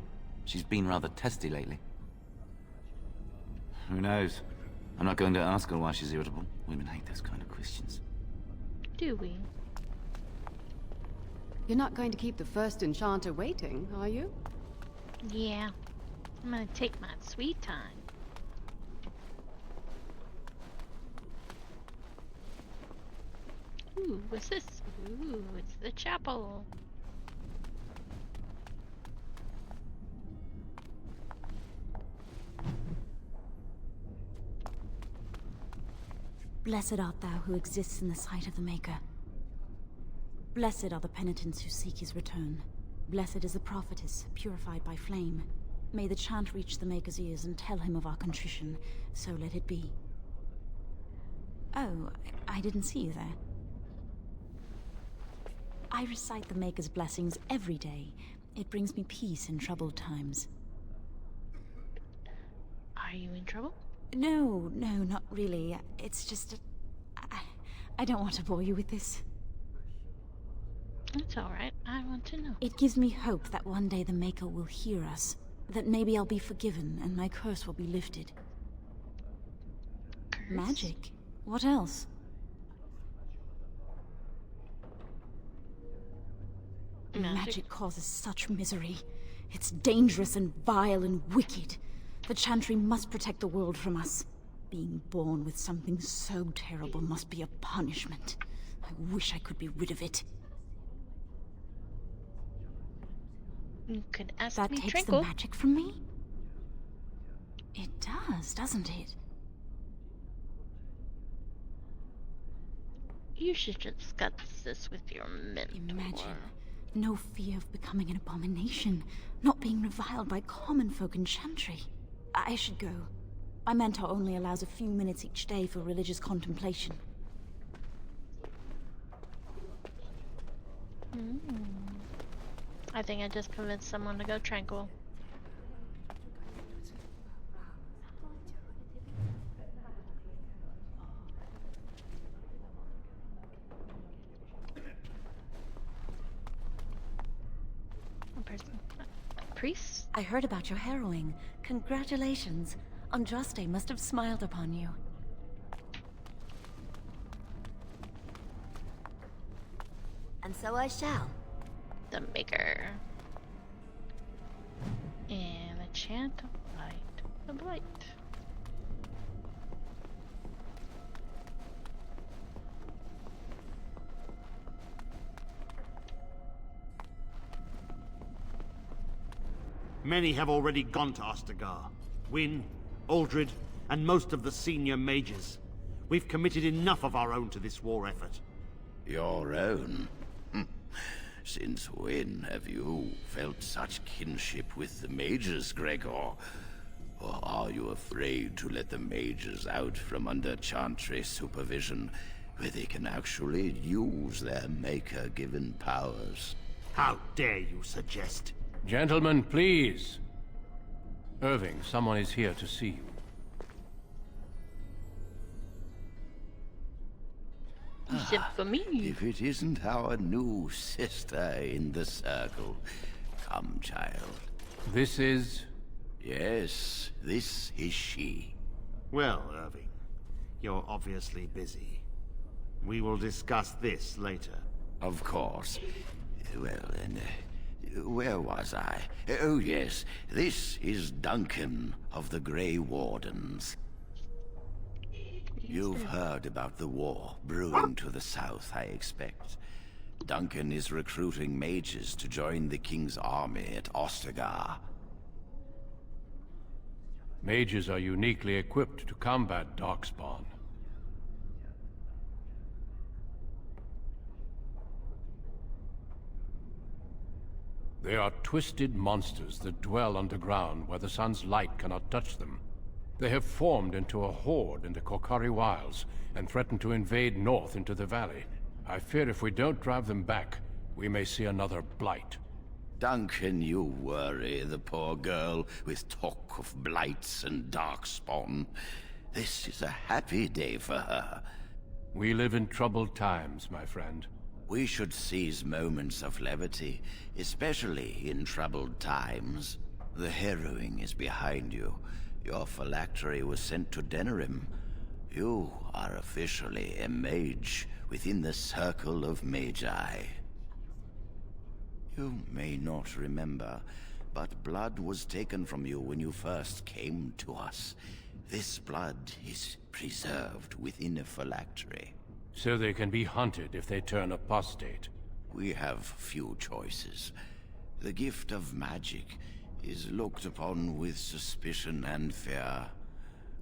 She's been rather testy lately. Who knows? I'm not going to ask her why she's irritable. Women hate those kind of questions. Do we? You're not going to keep the first enchanter waiting, are you? Yeah. I'm gonna take my sweet time. Ooh, what's this? Ooh, it's the chapel. Blessed art thou who exists in the sight of the Maker. Blessed are the penitents who seek his return. Blessed is the prophetess, purified by flame. May the chant reach the Maker's ears and tell him of our contrition, so let it be. Oh, I didn't see you there. I recite the Maker's blessings every day. It brings me peace in troubled times. Are you in trouble? No, not really. It's just... I don't want to bore you with this. It's alright. I want to know. It gives me hope that one day the Maker will hear us. That maybe I'll be forgiven and my curse will be lifted. Curse? Magic? What else? Magic causes such misery. It's dangerous and vile and wicked. The Chantry must protect the world from us. Being born with something so terrible must be a punishment. I wish I could be rid of it. You could ask That me takes Trinkle. the magic from me? It does, doesn't it? You should discuss this with your mentor. Imagine. No fear of becoming an abomination. Not being reviled by common folk in Chantry. I should go. My mentor only allows a few minutes each day for religious contemplation. I think I just convinced someone to go tranquil. Priest? I heard about your harrowing. Congratulations. Andraste must have smiled upon you. And so I shall. The Maker. And a chant of light. Of light. Many have already gone to Ostagar. Wynne, Aldred, and most of the senior mages. We've committed enough of our own to this war effort. Your own? Since when have you felt such kinship with the mages, Gregor? Or are you afraid to let the mages out from under Chantry supervision, where they can actually use their Maker-given powers? How dare you suggest? Gentlemen, please. Irving, someone is here to see you. Sent for me. If it isn't our new sister in the circle. Come, child. This is... Yes, this is she. Well, Irving, you're obviously busy. We will discuss this later. Of course. Well, then, where was I? Oh, yes, this is Duncan of the Grey Wardens. You've heard about the war brewing to the south, I expect. Duncan is recruiting mages to join the King's army at Ostagar. Mages are uniquely equipped to combat Darkspawn. They are twisted monsters that dwell underground where the sun's light cannot touch them. They have formed into a horde in the Korkari Wilds and threaten to invade north into the valley. I fear if we don't drive them back, we may see another blight. Duncan, you worry the poor girl with talk of blights and darkspawn. This is a happy day for her. We live in troubled times, my friend. We should seize moments of levity, especially in troubled times. The Harrowing is behind you. Your phylactery was sent to Denerim. You are officially a mage within the Circle of Magi. You may not remember, but blood was taken from you when you first came to us. This blood is preserved within a phylactery. So they can be hunted if they turn apostate. We have few choices. The gift of magic is looked upon with suspicion and fear.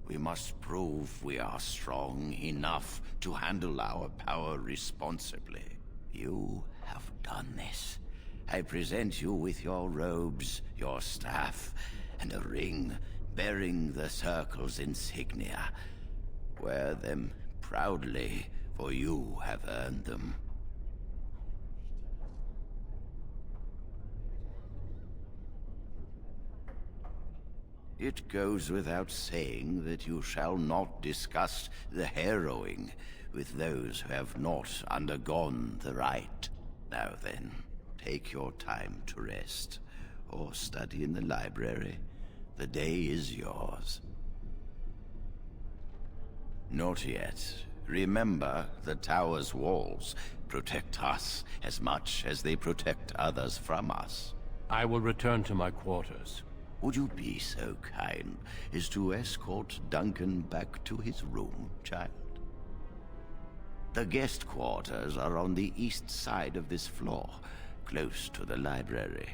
We must prove we are strong enough to handle our power responsibly. You have done this. I present you with your robes, your staff, and a ring bearing the Circle's insignia. Wear them proudly, for you have earned them. It goes without saying that you shall not discuss the Harrowing with those who have not undergone the rite. Now then, take your time to rest, or study in the library. The day is yours. Not yet. Remember, the tower's walls protect us as much as they protect others from us. I will return to my quarters. Would you be so kind as to escort Duncan back to his room, child? The guest quarters are on the east side of this floor, close to the library.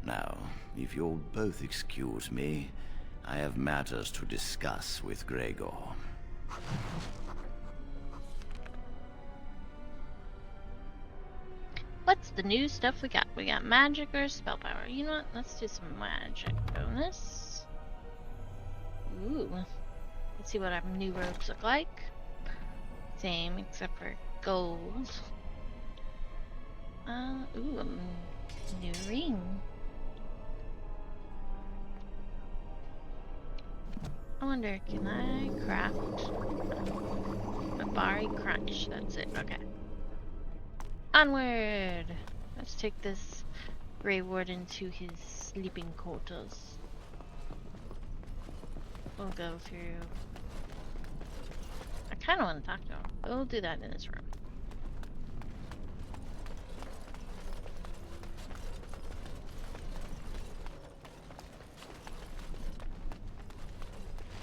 Now, if you'll both excuse me, I have matters to discuss with Gregor. What's the new stuff we got? We got magic or spell power. You know what? Let's do some magic bonus. Ooh. Let's see what our new robes look like. Same except for gold. Ooh, a new ring. I wonder, can I craft Mabari Crunch? That's it, okay. Onward! Let's take this Grey Warden to his sleeping quarters. We'll go through... I kinda wanna talk to him, but we'll do that in his room.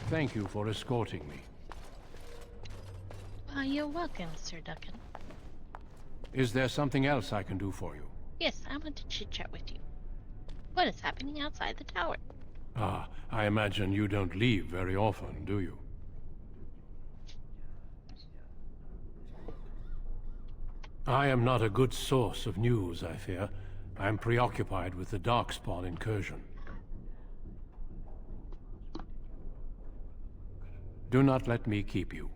Thank you for escorting me. You're welcome, Sir Duncan. Is there something else I can do for you? Yes, I want to chit-chat with you. What is happening outside the tower? Ah, I imagine you don't leave very often, do you? I am not a good source of news, I fear. I am preoccupied with the Darkspawn incursion. Do not let me keep you.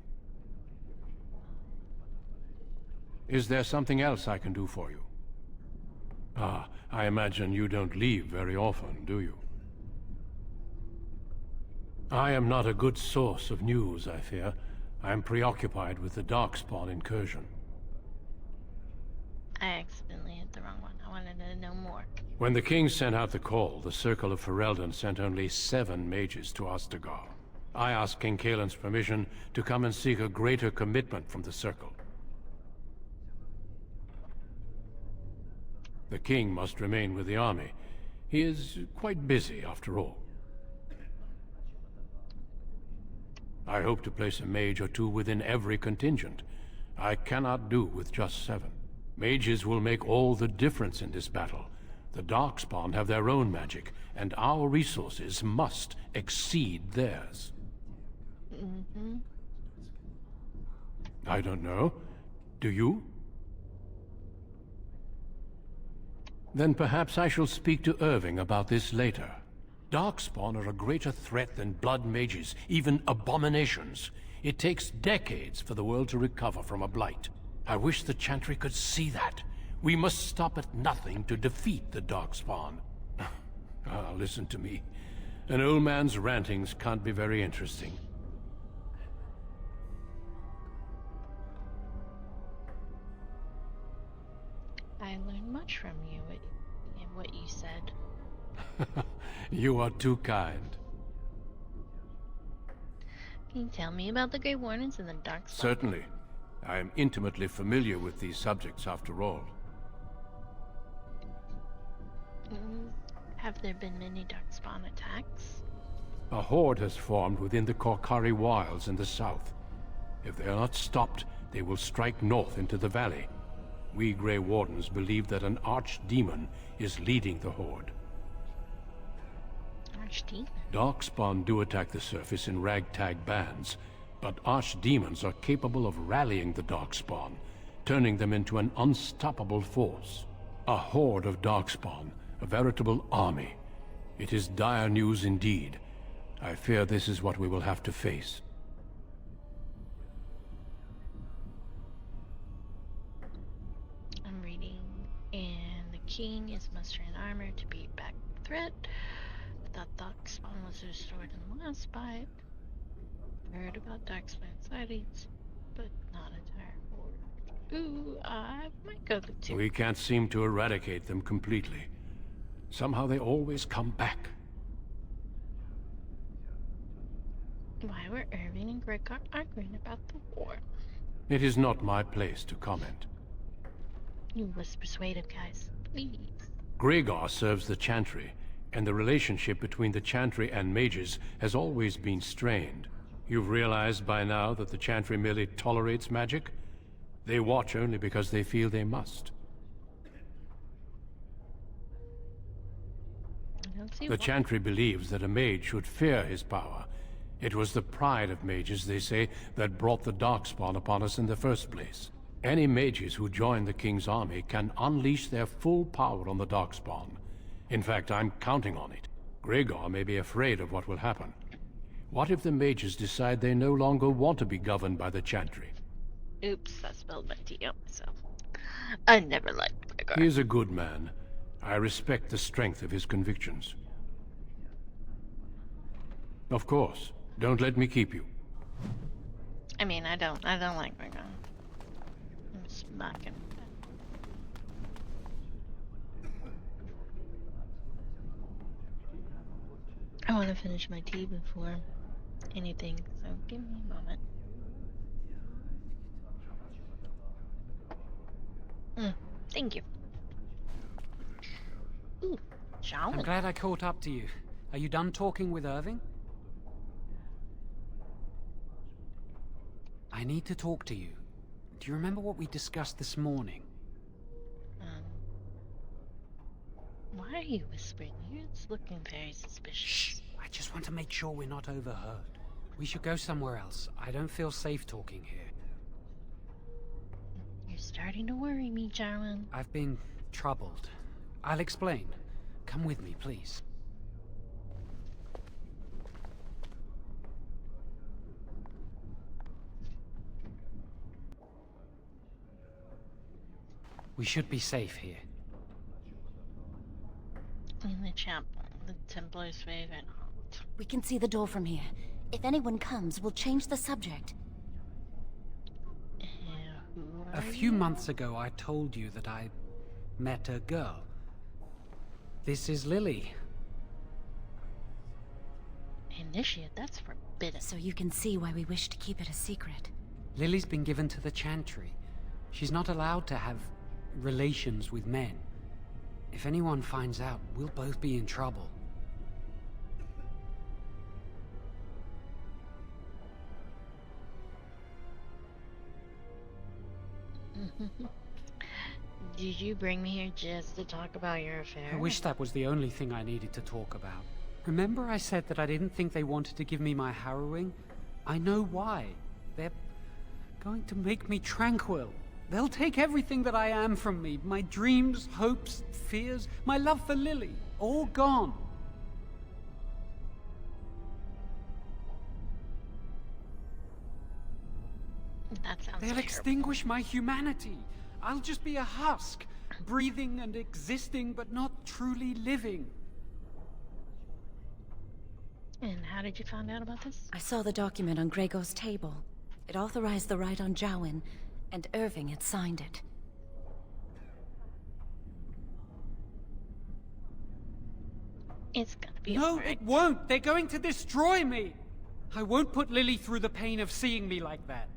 Is there something else I can do for you? Ah, I imagine you don't leave very often, do you? I am not a good source of news, I fear. I am preoccupied with the Darkspawn incursion. I accidentally hit the wrong one. I wanted to know more. When the king sent out the call, the Circle of Ferelden sent only 7 mages to Ostagar. I asked King Kaelin's permission to come and seek a greater commitment from the Circle. The king must remain with the army. He is quite busy, after all. I hope to place a mage or 2 within every contingent. I cannot do with just 7. Mages will make all the difference in this battle. The Darkspawn have their own magic, and our resources must exceed theirs. I don't know. Do you? Then perhaps I shall speak to Irving about this later. Darkspawn are a greater threat than blood mages, even abominations. It takes decades for the world to recover from a blight. I wish the Chantry could see that. We must stop at nothing to defeat the Darkspawn. Listen to me. An old man's rantings can't be very interesting. I learned much from you in what you said. You are too kind. Can you tell me about the Grey Wardens and the Darkspawn? Certainly. I am intimately familiar with these subjects, after all. Have there been many Darkspawn attacks? A horde has formed within the Korkari Wilds in the south. If they are not stopped, they will strike north into the valley. We Grey Wardens believe that an archdemon is leading the horde. Archdemon. Darkspawn do attack the surface in ragtag bands, but archdemons are capable of rallying the Darkspawn, turning them into an unstoppable force. A horde of Darkspawn, a veritable army. It is dire news indeed. I fear this is what we will have to face. I'm reading, and the king is mustering armor to beat back the threat. I thought Darkspawn was restored in the last fight. Heard about Darkspawn sightings, but not entire horde. Ooh, I might go the two. We can't seem to eradicate them completely. Somehow they always come back. Why were Irving and Gregor arguing about the war? It is not my place to comment. You must persuade him, guys. Please. Gregor serves the Chantry, and the relationship between the Chantry and mages has always been strained. You've realized by now that the Chantry merely tolerates magic? They watch only because they feel they must. The Chantry believes that a mage should fear his power. It was the pride of mages, they say, that brought the Darkspawn upon us in the first place. Any mages who join the King's army can unleash their full power on the Darkspawn. In fact, I'm counting on it. Gregor may be afraid of what will happen. What if the mages decide they no longer want to be governed by the Chantry? Oops, I spelled my T out myself. I never liked Gregor. He is a good man. I respect the strength of his convictions. Of course. Don't let me keep you. I mean, I don't like Gregor. I'm smacking. I want to finish my tea before anything, so give me a moment. Thank you. Ooh, Shaolin. I'm glad I caught up to you. Are you done talking with Irving? I need to talk to you. Do you remember what we discussed this morning? Why are you whispering? It's looking very suspicious. Shh! I just want to make sure we're not overheard. We should go somewhere else. I don't feel safe talking here. You're starting to worry me, Jarwin. I've been troubled. I'll explain. Come with me, please. We should be safe here. In the chapel, the Templar's favorite haunt. We can see the door from here. If anyone comes, we'll change the subject. A few months ago, I told you that I met a girl. This is Lily. Initiate, that's forbidden. So you can see why we wish to keep it a secret. Lily's been given to the Chantry. She's not allowed to have relations with men. If anyone finds out, we'll both be in trouble. Did you bring me here just to talk about your affair? I wish that was the only thing I needed to talk about. Remember I said that I didn't think they wanted to give me my harrowing? I know why. They're going to make me tranquil. They'll take everything that I am from me. My dreams, hopes, fears, my love for Lily. All gone. That sounds They'll terrible. extinguish my humanity. I'll just be a husk, breathing and existing, but not truly living. And how did you find out about this? I saw the document on Gregor's table. It authorized the right on Jowin, and Irving had signed it. It's gonna be No, it won't! They're going to destroy me! I won't put Lily through the pain of seeing me like that.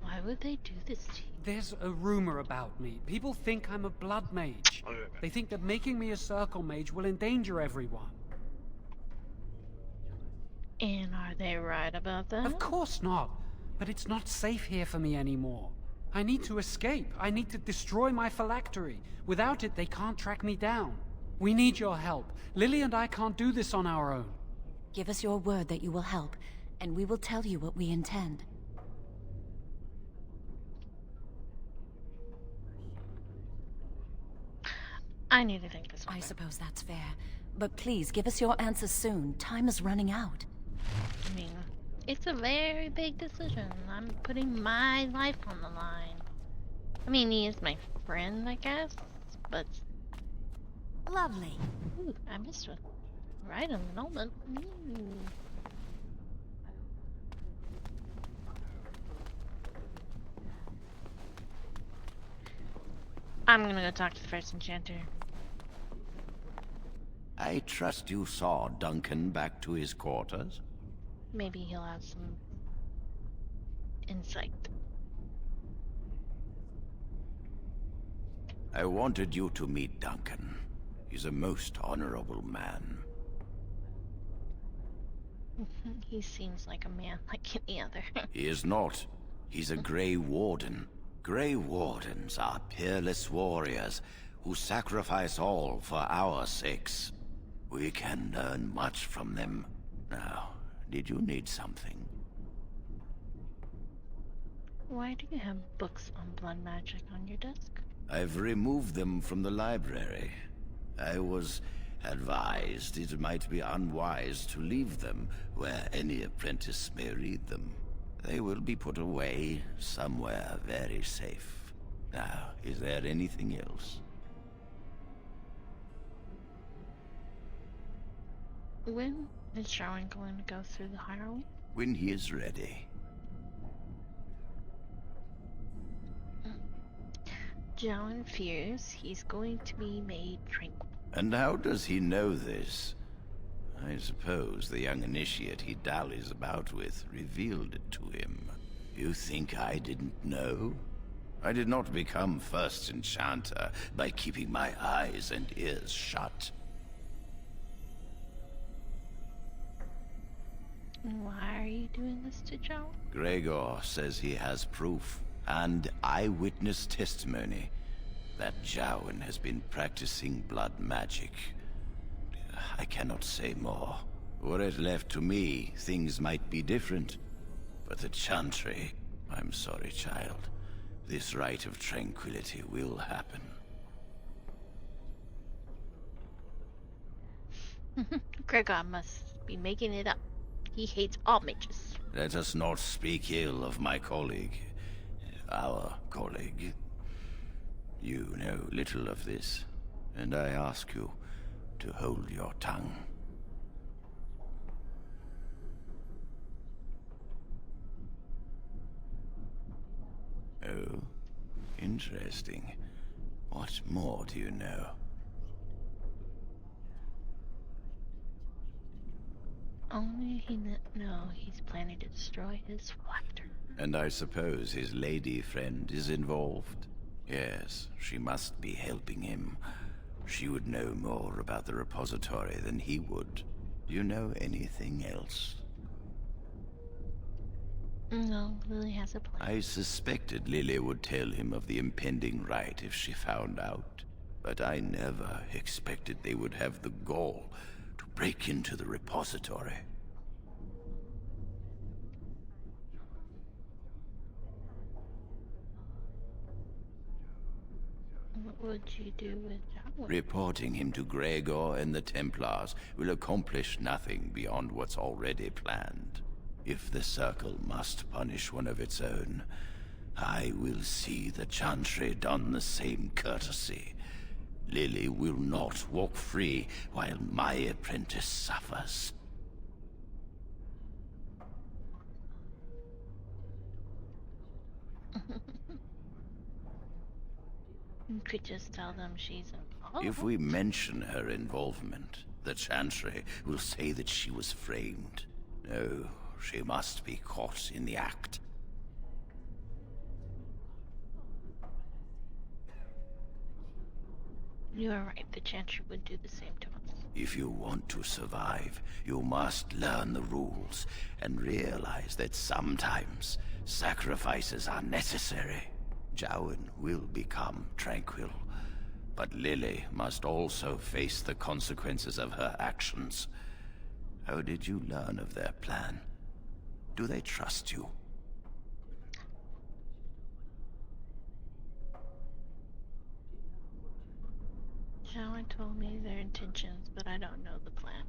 Why would they do this to you? There's a rumor about me. People think I'm a blood mage. They think that making me a Circle Mage will endanger everyone. And are they right about that? Of course not. But it's not safe here for me anymore. I need to escape. I need to destroy my phylactery. Without it, they can't track me down. We need your help. Lily and I can't do this on our own. Give us your word that you will help, and we will tell you what we intend. I need to think this over. I suppose that's fair. But please, give us your answers soon. Time is running out. I mean, it's a very big decision. I'm putting my life on the line. I mean, he is my friend, I guess, but... Lovely. Ooh, I missed one. Right in the moment. Ooh. I'm gonna go talk to the first enchanter. I trust you saw Duncan back to his quarters? Maybe he'll have some insight. I wanted you to meet Duncan. He's a most honorable man. He seems like a man like any other. He is not. He's a Grey Warden. Grey Wardens are peerless warriors who sacrifice all for our sakes. We can learn much from them. Now, did you need something? Why do you have books on blood magic on your desk? I've removed them from the library. I was advised it might be unwise to leave them where any apprentice may read them. They will be put away somewhere very safe. Now, is there anything else? When is Sharon going to go through the Harrowing? When he is ready. Jowan fears he's going to be made tranquil. And how does he know this? I suppose the young initiate he dallies about with revealed it to him. You think I didn't know? I did not become first enchanter by keeping my eyes and ears shut. Why are you doing this to Jowan? Gregor says he has proof and eyewitness testimony that Jowan has been practicing blood magic. I cannot say more. Were it left to me, things might be different. But the Chantry... I'm sorry, child. This rite of tranquility will happen. Gregor must be making it up. He hates all mages. Let us not speak ill of my colleague. Our colleague. You know little of this, and I ask you to hold your tongue. Oh, interesting. What more do you know? Only he know he's planning to destroy his phylactery. And I suppose his lady friend is involved? Yes, she must be helping him. She would know more about the repository than he would. Do you know anything else? No, Lily has a plan. I suspected Lily would tell him of the impending rite if she found out. But I never expected they would have the gall to break into the repository. What would you do with Jowan? Reporting him to Gregor and the Templars will accomplish nothing beyond what's already planned. If the Circle must punish one of its own, I will see the Chantry done the same courtesy. Lily will not walk free while my apprentice suffers. You could just tell them she's involved. If we mention her involvement, the Chantry will say that she was framed. No, she must be caught in the act. You are right, the Chantry would do the same to us. If you want to survive, you must learn the rules and realize that sometimes sacrifices are necessary. Jowen will become tranquil. But Lily must also face the consequences of her actions. How did you learn of their plan? Do they trust you? Jowen told me their intentions, but I don't know the plan.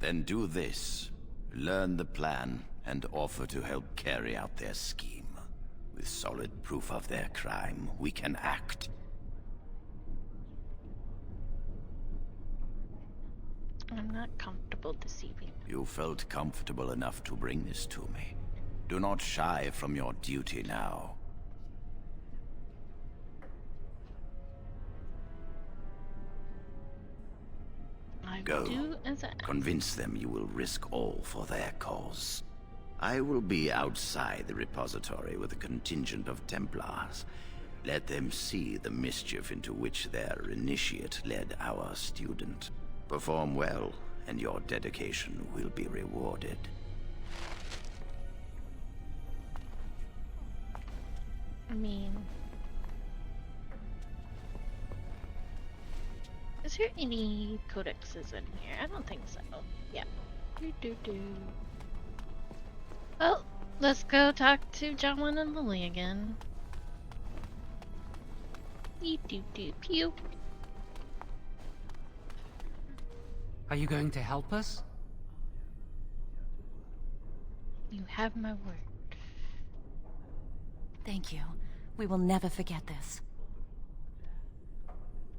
Then do this. Learn the plan and offer to help carry out their scheme. With solid proof of their crime, we can act. I'm not comfortable deceiving. You felt comfortable enough to bring this to me. Do not shy from your duty now. Go. Convince them you will risk all for their cause. I will be outside the repository with a contingent of Templars. Let them see the mischief into which their initiate led our student. Perform well, and your dedication will be rewarded. I mean... Is there any codexes in here? I don't think so. Yeah. Well, let's go talk to Jowen and Lily again. Pew. Are you going to help us? You have my word. Thank you. We will never forget this.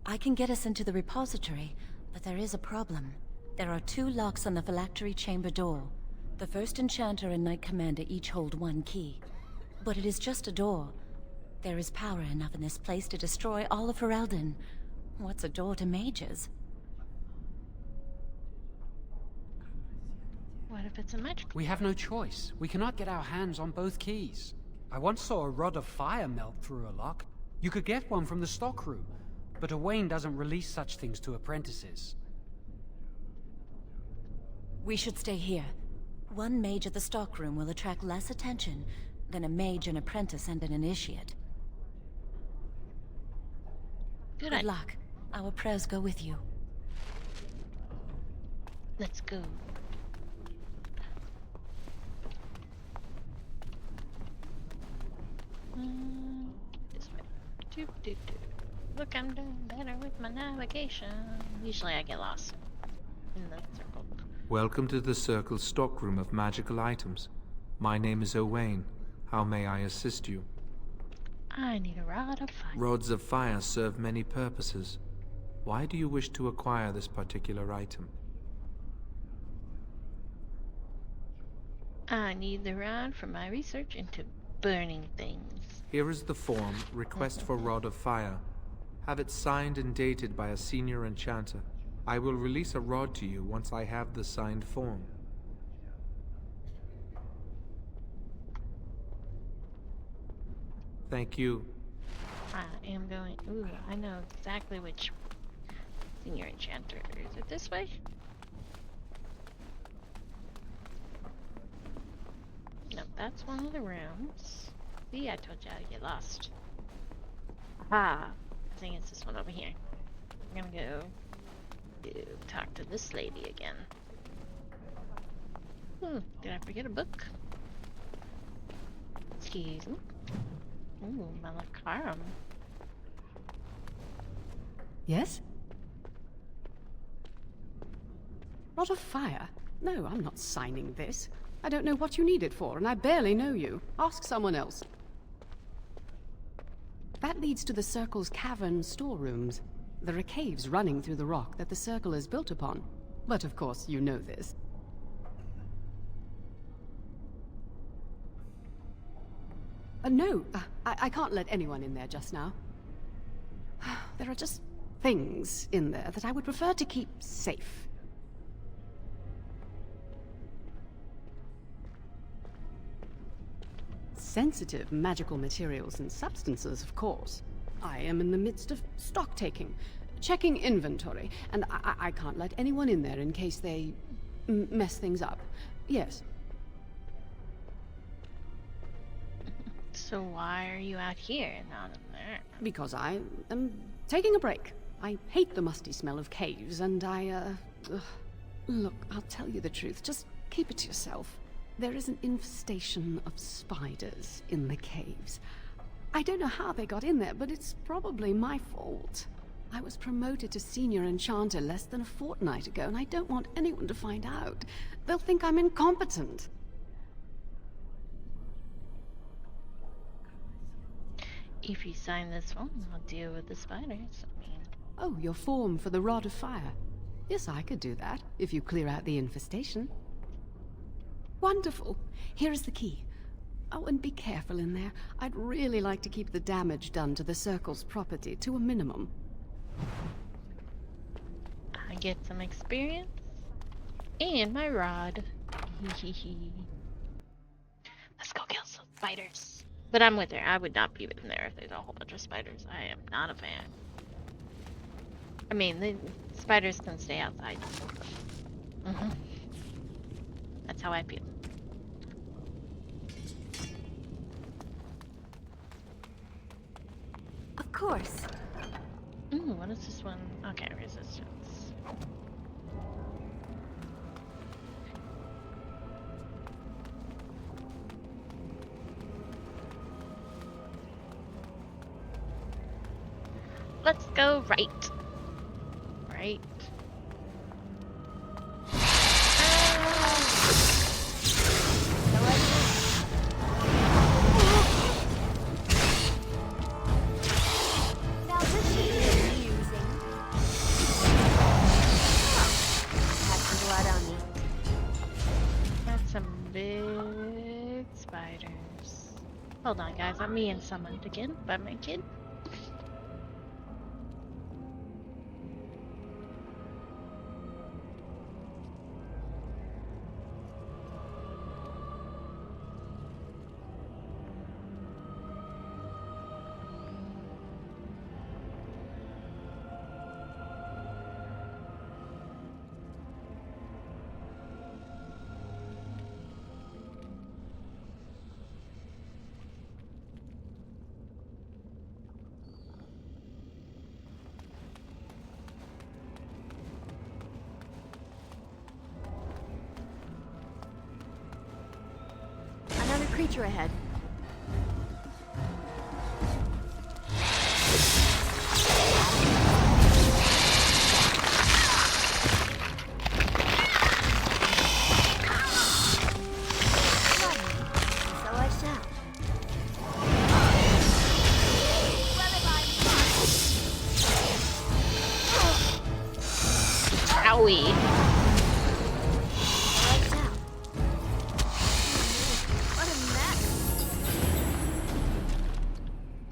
I can get us into the repository, but there is a problem. There are 2 locks on the phylactery chamber door. The first enchanter and knight commander each hold 1 key. But it is just a door. There is power enough in this place to destroy all of Ferelden. What's a door to mages? What if it's a magic? We have no choice. We cannot get our hands on both keys. I once saw a rod of fire melt through a lock. You could get one from the stockroom, but Owain doesn't release such things to apprentices. We should stay here. 1 mage at the stockroom will attract less attention than a mage, an apprentice, and an initiate. Good luck. Our prayers go with you. Let's go. This way. Look, I'm doing better with my navigation. Usually I get lost in the circle. Welcome to the Circle's stockroom of magical items. My name is Owain. How may I assist you? I need a rod of fire. Rods of fire serve many purposes. Why do you wish to acquire this particular item? I need the rod for my research into burning things. Here is the form, Request for Rod of Fire. Have it signed and dated by a senior enchanter. I will release a rod to you once I have the signed form. Thank you. I am going... Ooh, I know exactly which senior enchanter. Is it this way? No, that's one of the rooms. See, I told you I'd get lost. Aha! I think it's this one over here. I'm gonna go talk to this lady again. Did I forget a book? Excuse me. Ooh, Malakarum. Yes? Rod of Fire? No, I'm not signing this. I don't know what you need it for, and I barely know you. Ask someone else. That leads to the Circle's cavern storerooms. There are caves running through the rock that the Circle is built upon. But of course, you know this. No, I can't let anyone in there just now. There are just things in there that I would prefer to keep safe. Sensitive magical materials and substances, of course. I am in the midst of stock taking, checking inventory, and I can't let anyone in there in case they mess things up. Yes. So So why are you out here, not in there? Because I am taking a break. I hate the musty smell of caves, and Look, I'll tell you the truth. Just keep it to yourself. There is an infestation of spiders in the caves. I don't know how they got in there, but it's probably my fault. I was promoted to senior enchanter less than a fortnight ago, and I don't want anyone to find out. They'll think I'm incompetent. If you sign this one, I'll deal with the spiders. Oh, your form for the Rod of Fire. Yes, I could do that, if you clear out the infestation. Wonderful. Here is the key. Oh, and be careful in there. I'd really like to keep the damage done to the Circle's property to a minimum. I get some experience. And my rod. Let's go kill some spiders. But I'm with her. I would not be in there if there's a whole bunch of spiders. I am not a fan. I mean, the spiders can stay outside. That's how I feel. Of course. Ooh, what is this one? Okay, resistance. Let's go right. Right. Now this should be amusing. Had some blood on me. That's some big spiders. Hold on, guys. I'm being summoned again by my kid. Another creature ahead. So I shall. Owie.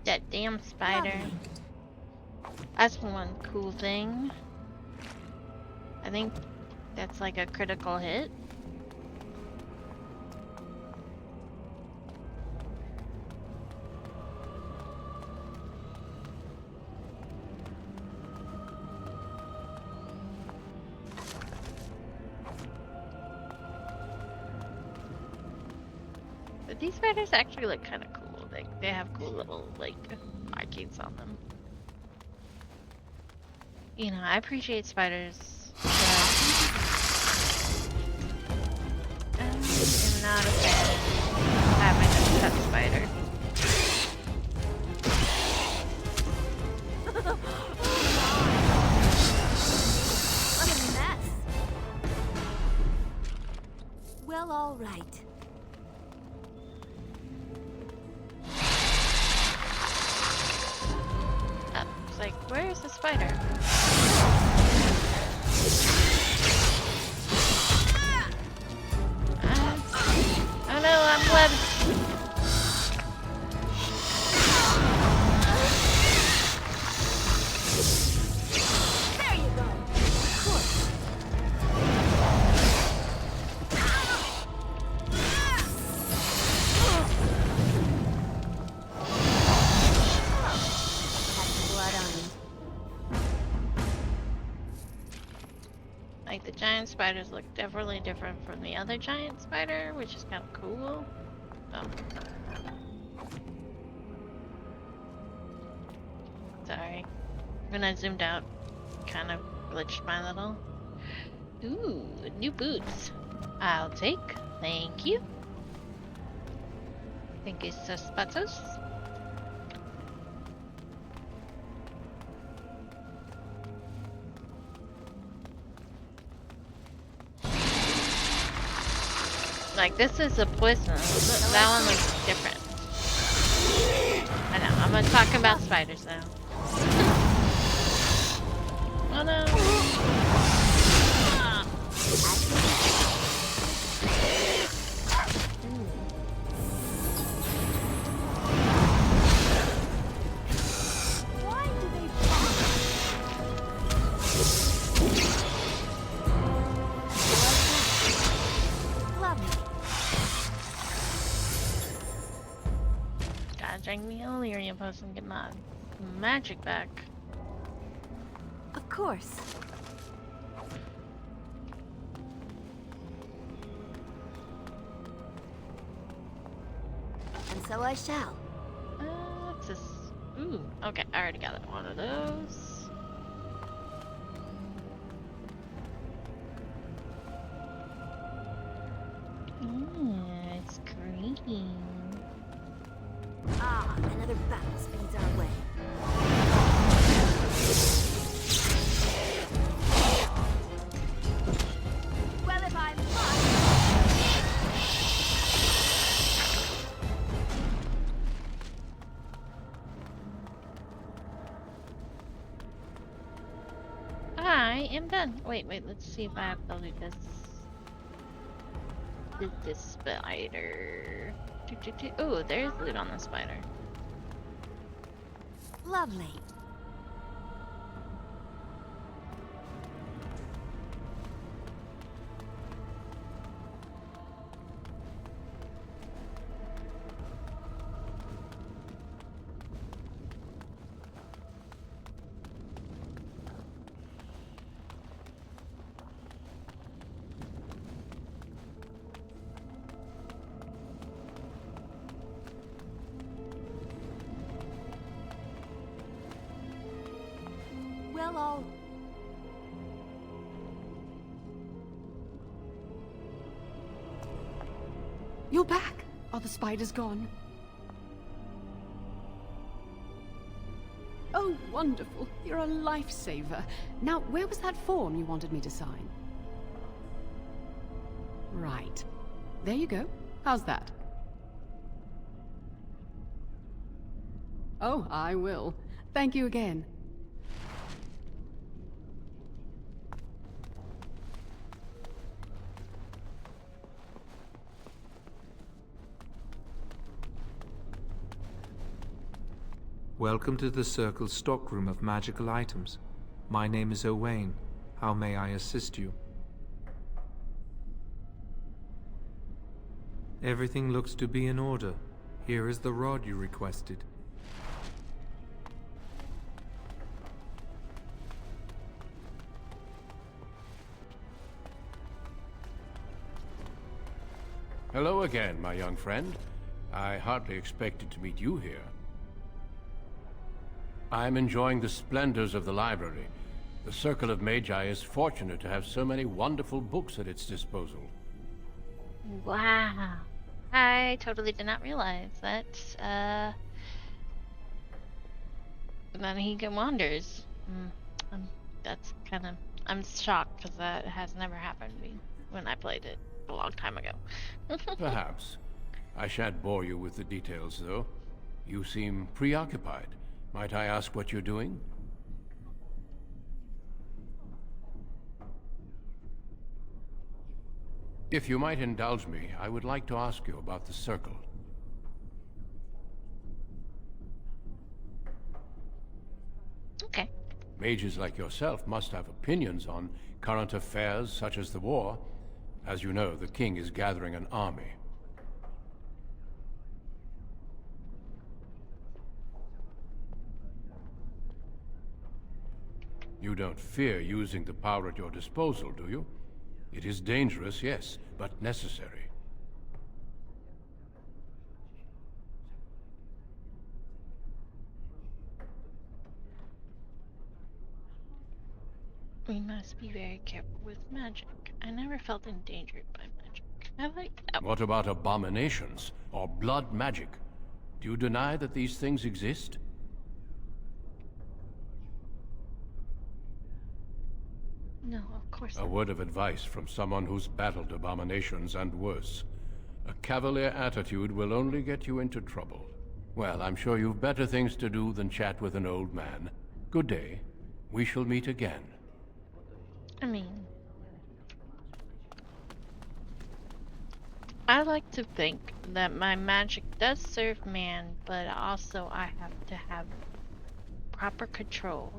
That damn spider. That's one cool thing. I think that's like a critical hit. But these spiders actually look kind of cool. They have cool little, like, markings on them. You know, I appreciate spiders. But I am not a fan of having a pet spider. What a mess. Well, all right. Like, where is the spider? Oh no, I'm webbed. There you go. Of course. Like, the giant spiders look definitely different from the other giant spider, which is kind of cool. Sorry. When I zoomed out, kind of glitched my little... Ooh, new boots. I'll take. Thank you. Thank you, Suspatos. Like, this is a poison. That one looks different. I know, I'm talking about spiders now. Oh no! Ah. Gotta drink the Illyrian potion and get my magic back. Of course. And so I shall. What's this? Ooh, okay, I already got one of those. It's green. Ah, another battle speeds our way. Well, if I I am done. Wait, let's see if I have to do this. This spider. Oh, there's loot on the spider. Lovely. Well, I'll... You're back! Are the spiders gone? Oh, wonderful. You're a lifesaver. Now, where was that form you wanted me to sign? Right. There you go. How's that? Oh, I will. Thank you again. Welcome to the Circle's stockroom of magical items. My name is Owain. How may I assist you? Everything looks to be in order. Here is the rod you requested. Hello again, my young friend. I hardly expected to meet you here. I'm enjoying the splendors of the library. The Circle of Magi is fortunate to have so many wonderful books at its disposal. Wow. I totally did not realize that, Manhegan wanders. That's kind of... I'm shocked, because that has never happened to me when I played it a long time ago. Perhaps. I shan't bore you with the details, though. You seem preoccupied. Might I ask what you're doing? If you might indulge me, I would like to ask you about the Circle. Okay. Mages like yourself must have opinions on current affairs such as the war. As you know, the king is gathering an army. You don't fear using the power at your disposal, do you? It is dangerous, yes, but necessary. We must be very careful with magic. I never felt endangered by magic. I like that. What about abominations or blood magic? Do you deny that these things exist? No, of course A not. word of advice from someone who's battled abominations and worse. A cavalier attitude will only get you into trouble. Well, I'm sure you've better things to do than chat with an old man. Good day. We shall meet again. I mean, I like to think that my magic does serve man, but also I have to have proper control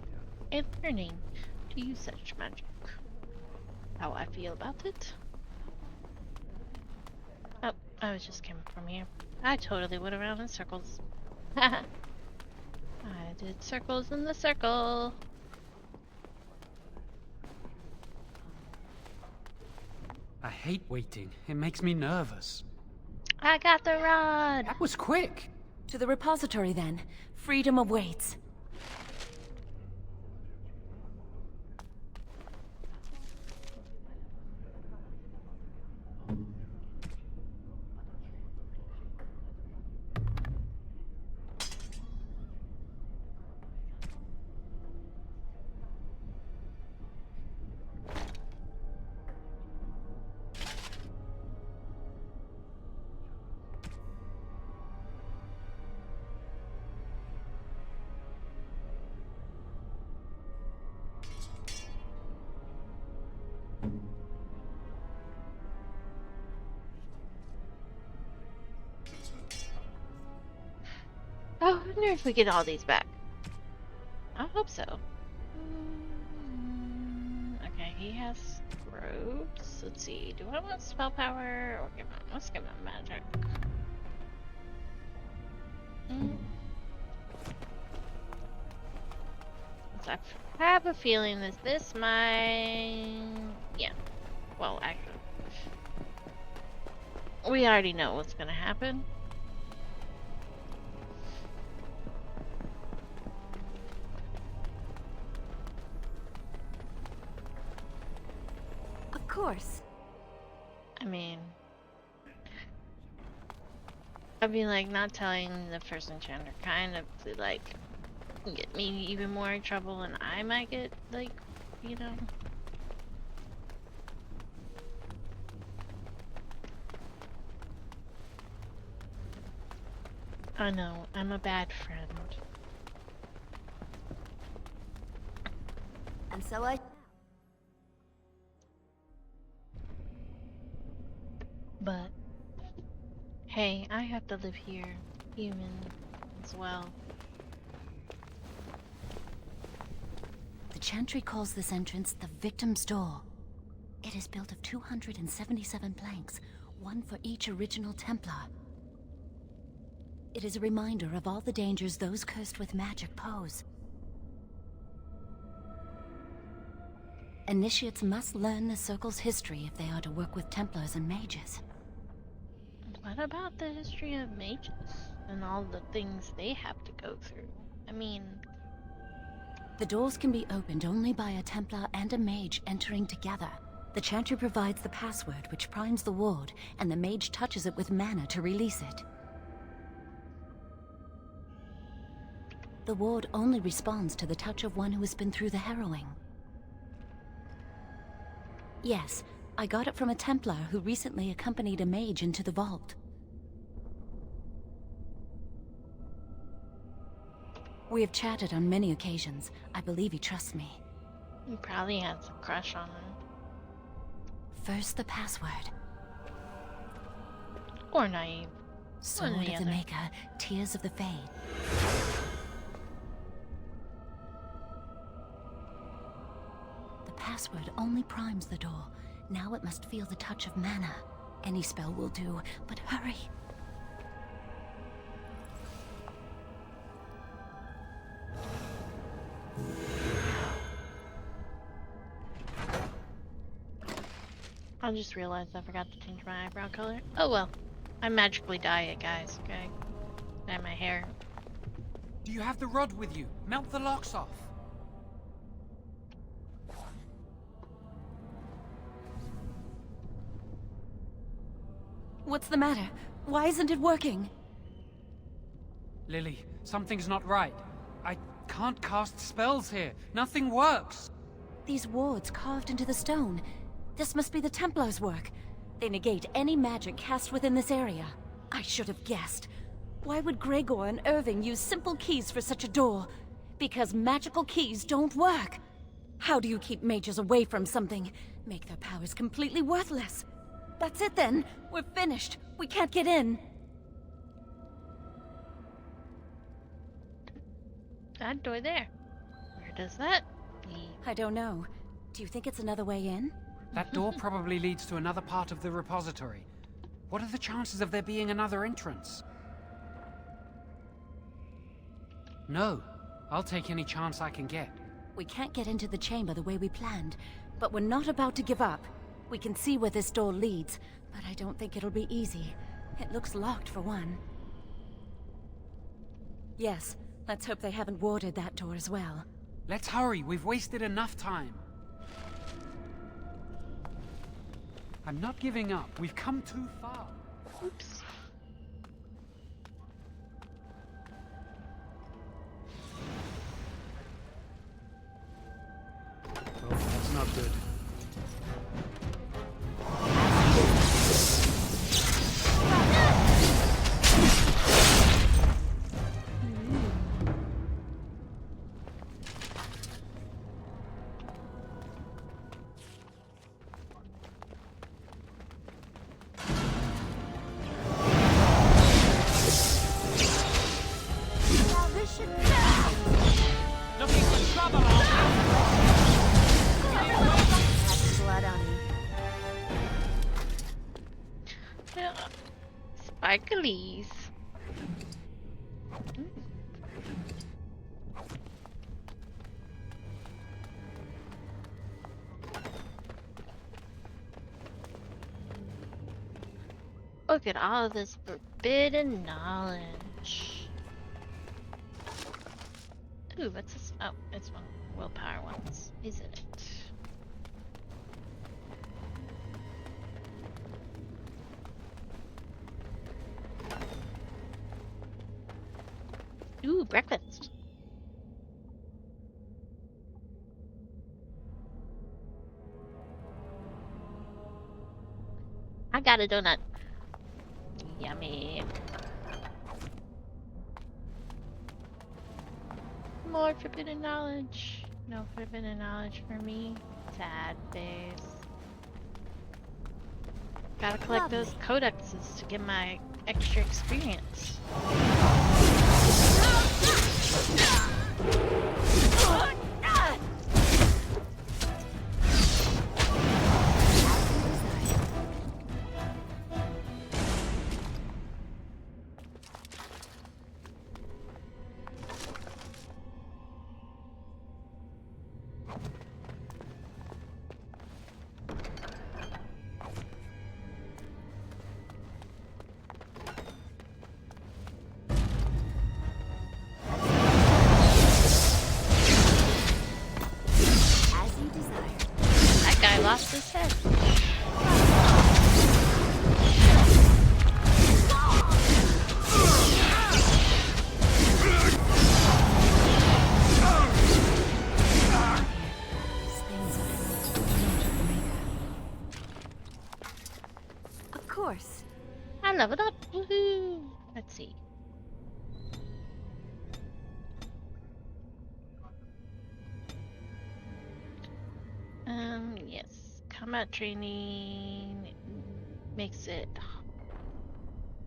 and learning to use such magic. How I feel about it? Oh, I was just coming from here. I totally went around in circles. I did circles in the circle. I hate waiting. It makes me nervous. I got the rod! That was quick! To the repository, then. Freedom awaits. Oh, I wonder if we get all these back. I hope so. Okay, he has robes. Let's see. Do I want spell power or give him? Let's give him magic. So I have a feeling that this might. Yeah. Well, actually, we already know what's gonna happen. Of course. I mean, I'd be like not telling the first enchanter kind of to like get me even more in trouble, and I might get like, you know. I know, I'm a bad friend. And so I... But, hey, I have to live here, human as well. The Chantry calls this entrance the Victim's Door. It is built of 277 planks, one for each original Templar. It is a reminder of all the dangers those cursed with magic pose. Initiates must learn the Circle's history if they are to work with Templars and mages. What about the history of mages and all the things they have to go through? I mean... The doors can be opened only by a Templar and a mage entering together. The Chantry provides the password which primes the ward, and the mage touches it with mana to release it. The ward only responds to the touch of one who has been through the harrowing. Yes, I got it from a Templar who recently accompanied a mage into the vault. We have chatted on many occasions. I believe he trusts me. He probably has a crush on him. First, the password. Or naive. Sword of the Maker, Tears of the Fade. The password only primes the door. Now it must feel the touch of mana. Any spell will do, but hurry. I just realized I forgot to change my eyebrow color. Oh well. I magically dye it, guys, okay? Dye my hair. Do you have the rod with you? Melt the locks off. What's the matter? Why isn't it working? Lily, something's not right. I can't cast spells here. Nothing works. These wards carved into the stone. This must be the Templars' work. They negate any magic cast within this area. I should have guessed. Why would Gregor and Irving use simple keys for such a door? Because magical keys don't work. How do you keep mages away from something? Make their powers completely worthless. That's it then. We're finished. We can't get in. That door there. Where does that lead? I don't know. Do you think it's another way in? That door probably leads to another part of the repository. What are the chances of there being another entrance? No. I'll take any chance I can get. We can't get into the chamber the way we planned, but we're not about to give up. We can see where this door leads, but I don't think it'll be easy. It looks locked for one. Yes, let's hope they haven't warded that door as well. Let's hurry, we've wasted enough time. I'm not giving up, we've come too far. Oops. Oh, that's not good. Looking for trouble, Sparklies. Look at all of this forbidden knowledge. Ooh, what's this? Oh, it's one of the willpower ones, isn't it? Ooh, breakfast. I got a donut. Yummy. More forbidden knowledge. No forbidden knowledge for me. Sad face. Gotta collect those codexes to get my extra experience. Lost his head. Of course. I leveled up. Woohoo! Let's see. Yes. Combat training makes it...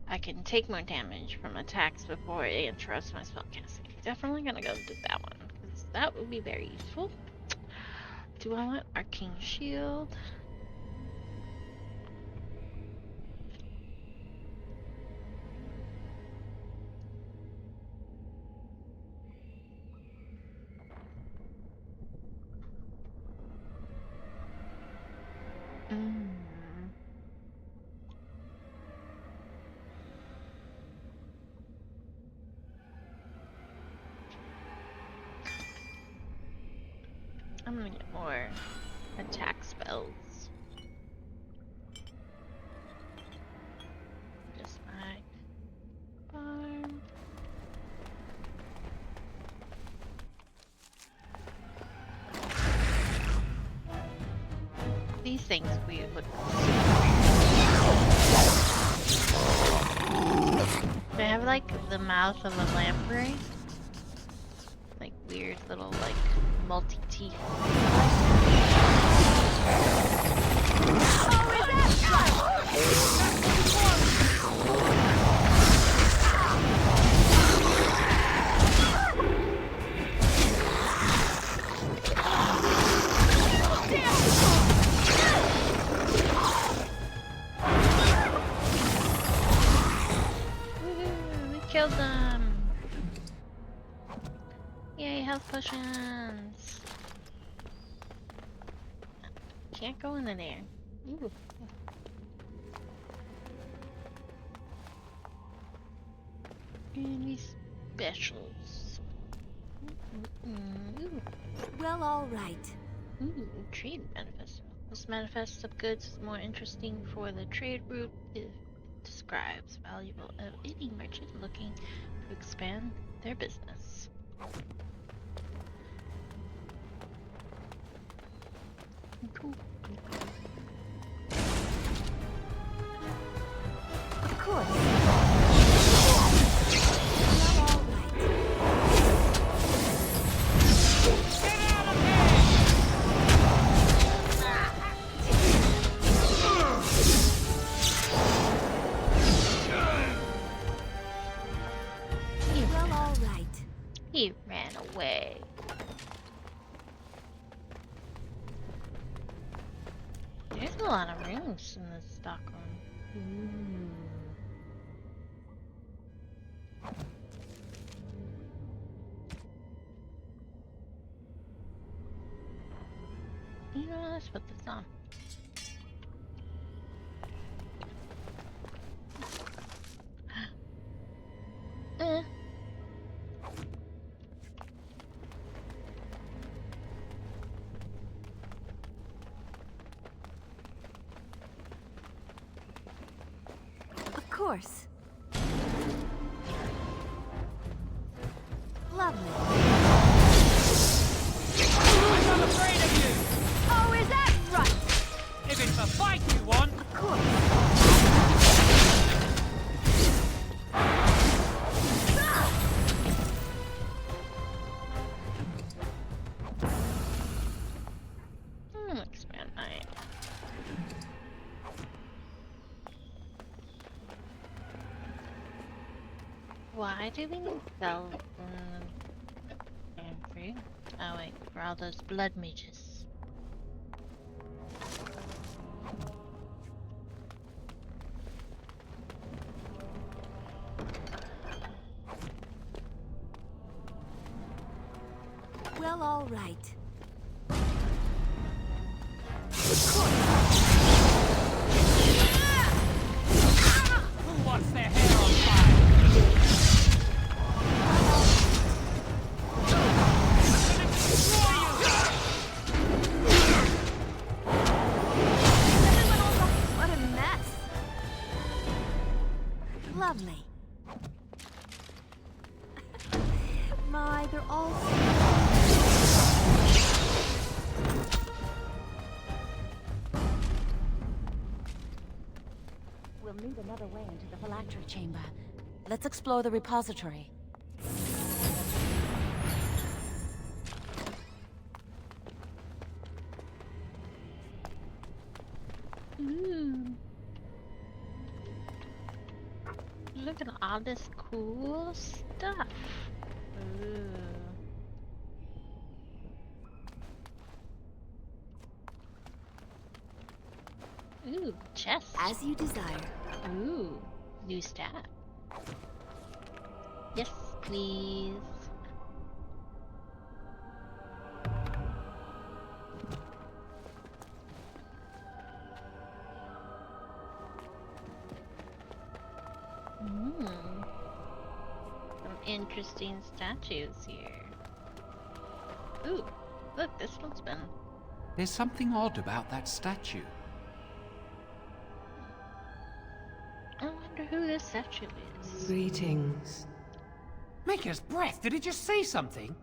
I can take more damage from attacks before it interrupts my spellcasting. Definitely gonna go do that one, because that would be very useful. Do I want Arcane Shield? I'm gonna get more attack spells. things we would. They have like the mouth of a lamprey, like weird little like multi-teeth. We killed them! Yay, health potions! Can't go in there. Ooh. Any specials? Ooh. Well, all right. Ooh, trade manifest. This manifest of goods is more interesting for the trade route. It describes valuable of any merchant looking to expand their business. Cool. Of course. He ran away. There's a lot of rooms in this stock room. You know, let's put this on. Of course. Lovely. I'm not afraid of you! Oh, is that right? If it's a fight you want! Of course. Expand my. Why do we need spell free? Oh wait, for all those blood mages. Well, all right. Who wants their hair on fire? What a mess. Lovely. My, they're all We'll need another way into the phylactery chamber. Let's explore the repository. Ooh. Look at all this cool stuff. Ooh, chest. as you desire. Ooh, new stat. Yes, please. Some interesting statues here. Ooh, look, this one's been... There's something odd about that statue. I wonder who this statue is. Greetings. Maker's breath, did it just say something?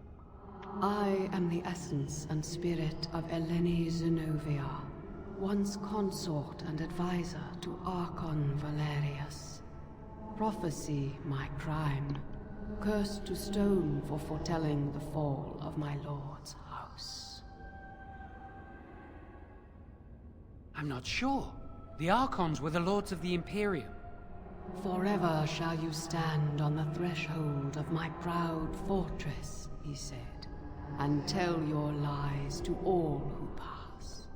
I am the essence and spirit of Eleni Zenovia, once consort and advisor to Archon Valerius. Prophecy my crime, cursed to stone for foretelling the fall of my lord's house. I'm not sure. The Archons were the lords of the Imperium. Forever shall you stand on the threshold of my proud fortress, he said, and tell your lies to all who pass.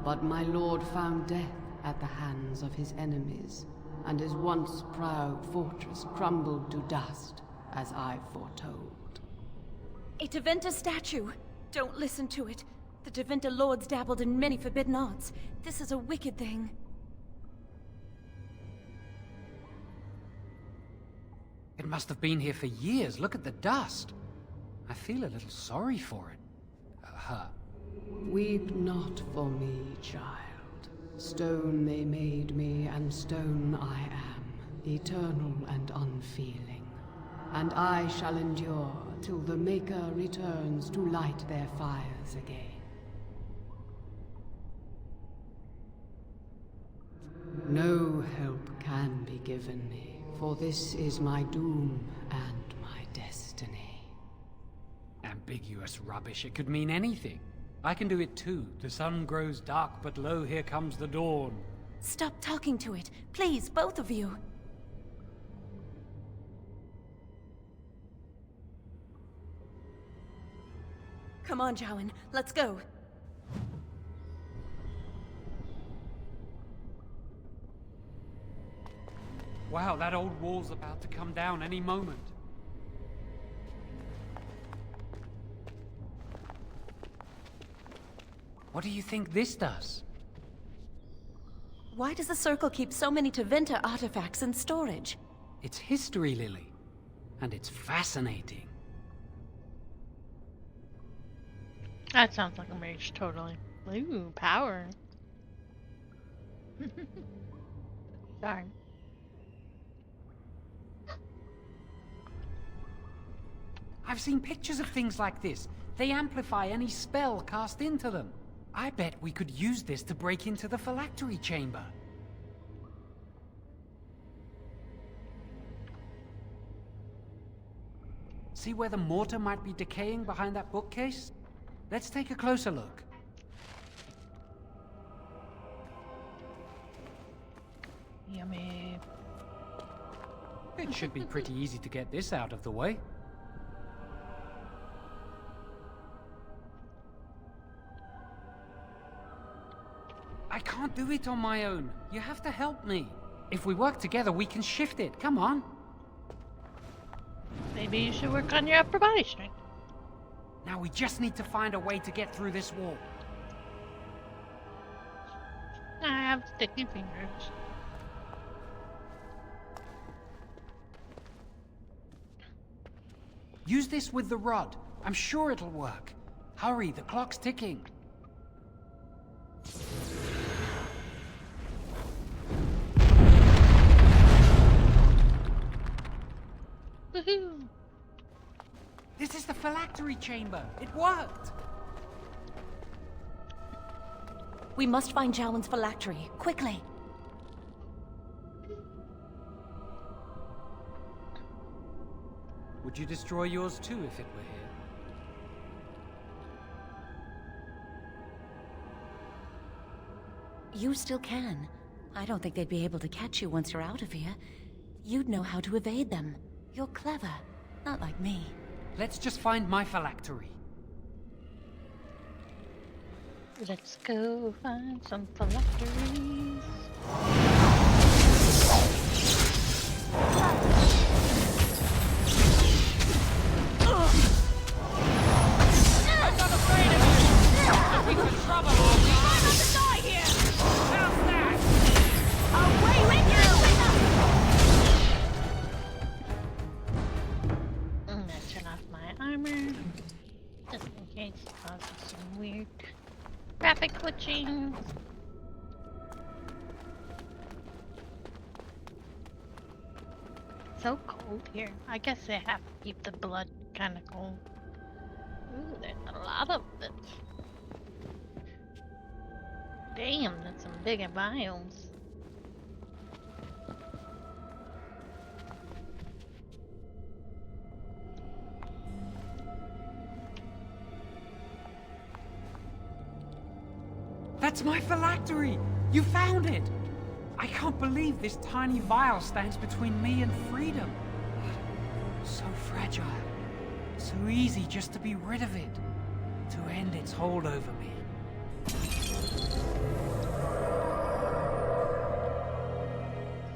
But my lord found death at the hands of his enemies, and his once proud fortress crumbled to dust, as I foretold. A Tevinter statue! Don't listen to it. The Tevinter lords dabbled in many forbidden arts. This is a wicked thing. It must have been here for years. Look at the dust. I feel a little sorry for it. Her. Weep not for me, child. Stone they made me, and stone I am, eternal and unfeeling. And I shall endure till the Maker returns to light their fires again. No help can be given me, for this is my doom and my destiny. Ambiguous rubbish. It could mean anything. I can do it too. The sun grows dark, but lo, here comes the dawn. Stop talking to it. Please, both of you. Come on, Jowan. Let's go. Wow, that old wall's about to come down any moment. What do you think this does? Why does the Circle keep so many Tevinter artifacts in storage? It's history, Lily. And it's fascinating. That sounds like a mage, totally. Ooh, power. Sorry. I've seen pictures of things like this. They amplify any spell cast into them. I bet we could use this to break into the phylactery chamber. See where the mortar might be decaying behind that bookcase? Let's take a closer look. Yummy. It should be pretty easy to get this out of the way. I can't do it on my own. You have to help me. If we work together, we can shift it. Come on. Maybe you should work on your upper body strength. Now we just need to find a way to get through this wall. I have sticky fingers. Use this with the rod. I'm sure it'll work. Hurry, the clock's ticking. Woohoo! This is the phylactery chamber. It worked. We must find Jowan's phylactery, quickly. Would you destroy yours too if it were here? You still can. I don't think they'd be able to catch you once you're out of here. You'd know how to evade them. You're clever, not like me. Let's just find my phylactery. Let's go find some phylacteries. I'm not afraid of you! We could trouble all the time! Not to die here! How's that? Away with you! I'm gonna turn off my armor, just in case it causes some weird graphic glitching. So cold here. I guess they have to keep the blood kind of cold. Ooh, there's a lot of it. Damn, that's some big vials. That's my phylactery! You found it! I can't believe this tiny vial stands between me and freedom. So fragile. So easy just to be rid of it. To end its hold over me.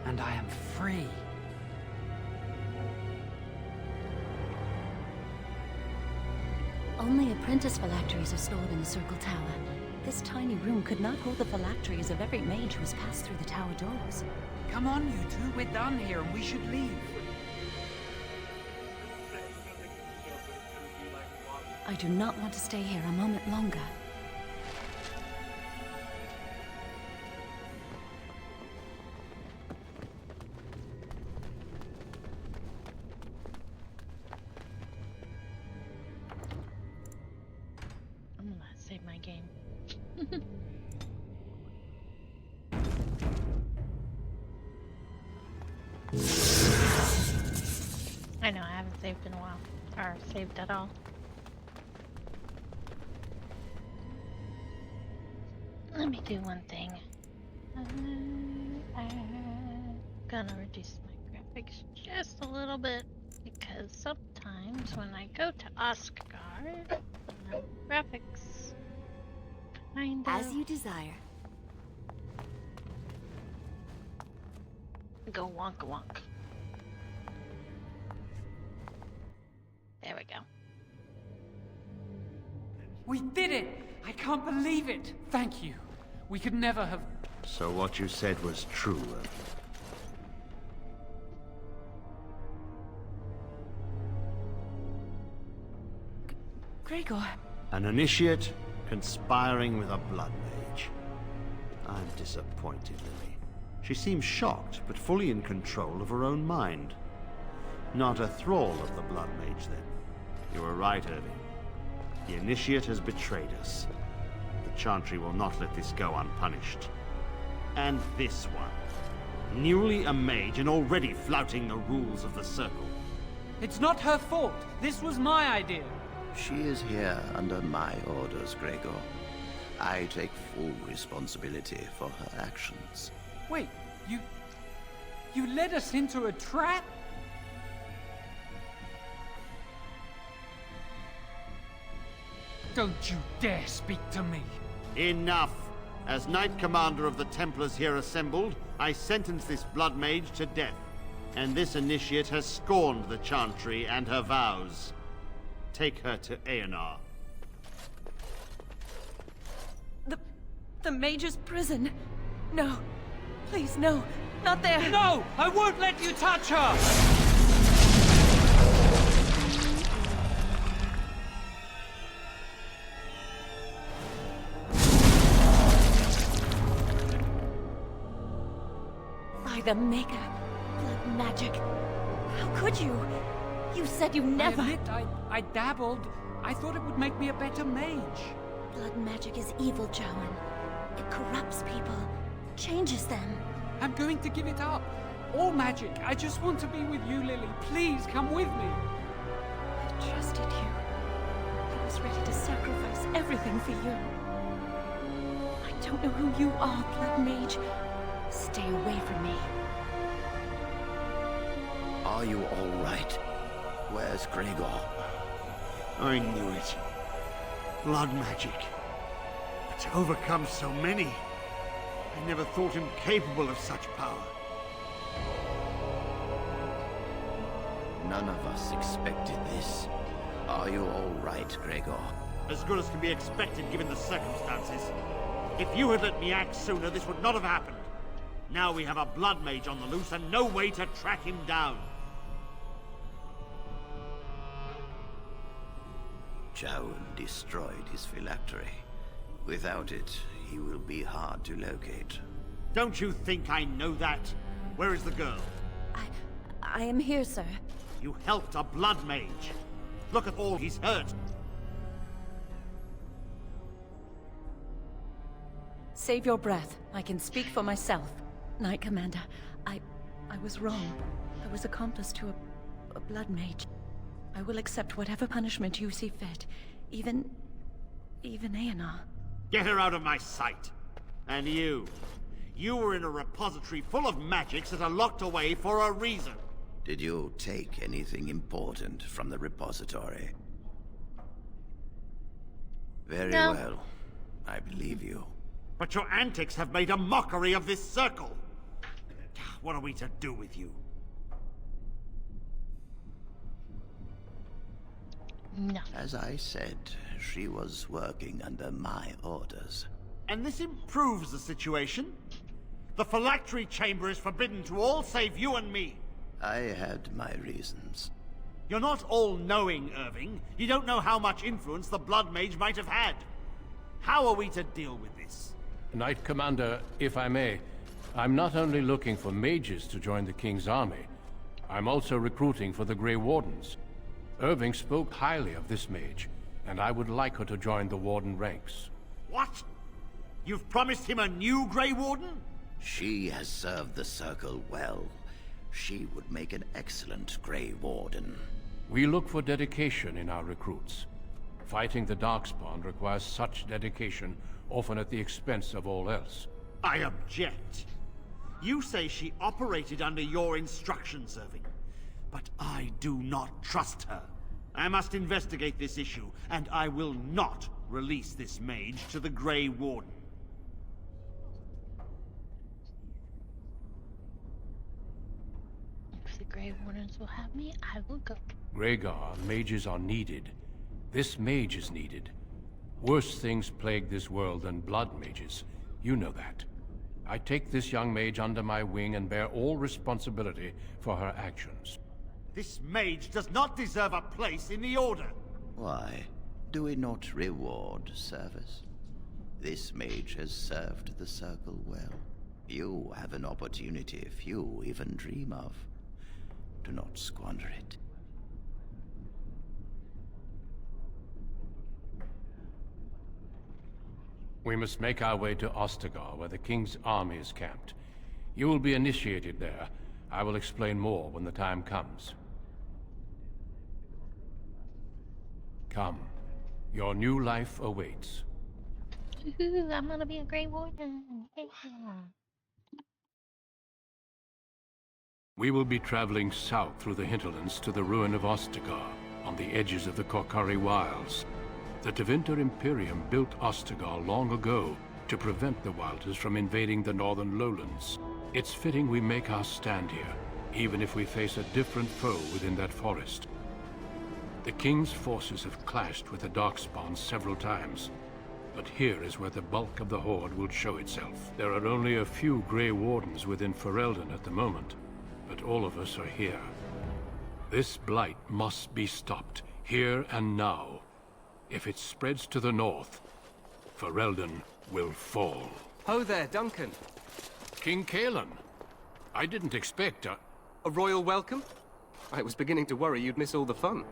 And I am free. Only apprentice phylacteries are stored in the Circle Tower. This tiny room could not hold the phylacteries of every mage who has passed through the tower doors. Come on, you two. We're done here and we should leave. I do not want to stay here a moment longer. I'm gonna save my game. I know, I haven't saved in a while. Or saved at all. Let me do one thing. I'm gonna reduce my graphics just a little bit because sometimes when I go to Asgard, graphics kind of As you desire. go wonka wonk. There we go. We did it! I can't believe it! Thank you. We could never have... So what you said was true, Gregor. An initiate conspiring with a blood mage. I'm disappointed, Lily. She seems shocked, but fully in control of her own mind. Not a thrall of the blood mage, then. You were right, Irving. The initiate has betrayed us. The Chantry will not let this go unpunished. And this one. Newly a mage and already flouting the rules of the Circle. It's not her fault. This was my idea. She is here under my orders, Gregor. I take full responsibility for her actions. Wait, you led us into a trap? Don't you dare speak to me. Enough! As Knight Commander of the Templars here assembled, I sentence this blood mage to death. And this initiate has scorned the Chantry and her vows. Take her to Aenar. The Mage's prison. No. Please, no. Not there. No! I won't let you touch her! By the Maker. Blood magic. How could you? You said you never... I admit, I dabbled. I thought it would make me a better mage. Blood magic is evil, Joan. It corrupts people. Changes them. I'm going to give it up. All magic. I just want to be with you, Lily. Please, come with me. I trusted you. I was ready to sacrifice everything for you. I don't know who you are, Blood Mage. Stay away from me. Are you all right? Where's Gregor? I knew it. Blood magic. But to overcome so many, I never thought him capable of such power. None of us expected this. Are you all right, Gregor? As good as can be expected given the circumstances. If you had let me act sooner, this would not have happened. Now we have a blood mage on the loose and no way to track him down. Joan destroyed his phylactery. Without it, he will be hard to locate. Don't you think I know that? Where is the girl? I am here, sir. You helped a blood mage. Look at all he's hurt. Save your breath. I can speak for myself. Knight Commander, I was wrong. I was accomplice to a blood mage. I will accept whatever punishment you see fit. Even Aenar. Get her out of my sight! And you. You were in a repository full of magics that are locked away for a reason. Did you take anything important from the repository? Very No. well. I believe you. But your antics have made a mockery of this circle. What are we to do with you? No. As I said, she was working under my orders. And this improves the situation. The phylactery chamber is forbidden to all save you and me. I had my reasons. You're not all-knowing, Irving. You don't know how much influence the Blood Mage might have had. How are we to deal with this? Knight Commander, if I may, I'm not only looking for mages to join the King's army, I'm also recruiting for the Grey Wardens. Irving spoke highly of this mage, and I would like her to join the Warden ranks. What? You've promised him a new Grey Warden? She has served the Circle well. She would make an excellent Grey Warden. We look for dedication in our recruits. Fighting the Darkspawn requires such dedication, often at the expense of all else. I object. You say she operated under your instructions, Irving. But I do not trust her. I must investigate this issue, and I will not release this mage to the Grey Warden. If the Grey Wardens will have me, I will go. Rhaegar, mages are needed. This mage is needed. Worse things plague this world than blood mages. You know that. I take this young mage under my wing and bear all responsibility for her actions. This mage does not deserve a place in the Order. Why? Do we not reward service? This mage has served the Circle well. You have an opportunity few even dream of. Do not squander it. We must make our way to Ostagar, where the King's army is camped. You will be initiated there. I will explain more when the time comes. Come. Your new life awaits. Woohoo, I'm gonna be a Grey Warden. Yeah. We will be traveling south through the hinterlands to the ruin of Ostagar, on the edges of the Korcari Wilds. The Tevinter Imperium built Ostagar long ago to prevent the Wilders from invading the northern lowlands. It's fitting we make our stand here, even if we face a different foe within that forest. The King's forces have clashed with the Darkspawn several times, but here is where the bulk of the Horde will show itself. There are only a few Grey Wardens within Ferelden at the moment, but all of us are here. This blight must be stopped, here and now. If it spreads to the north, Ferelden will fall. Ho there, Duncan. King Kaelan. I didn't expect a royal welcome? I was beginning to worry you'd miss all the fun.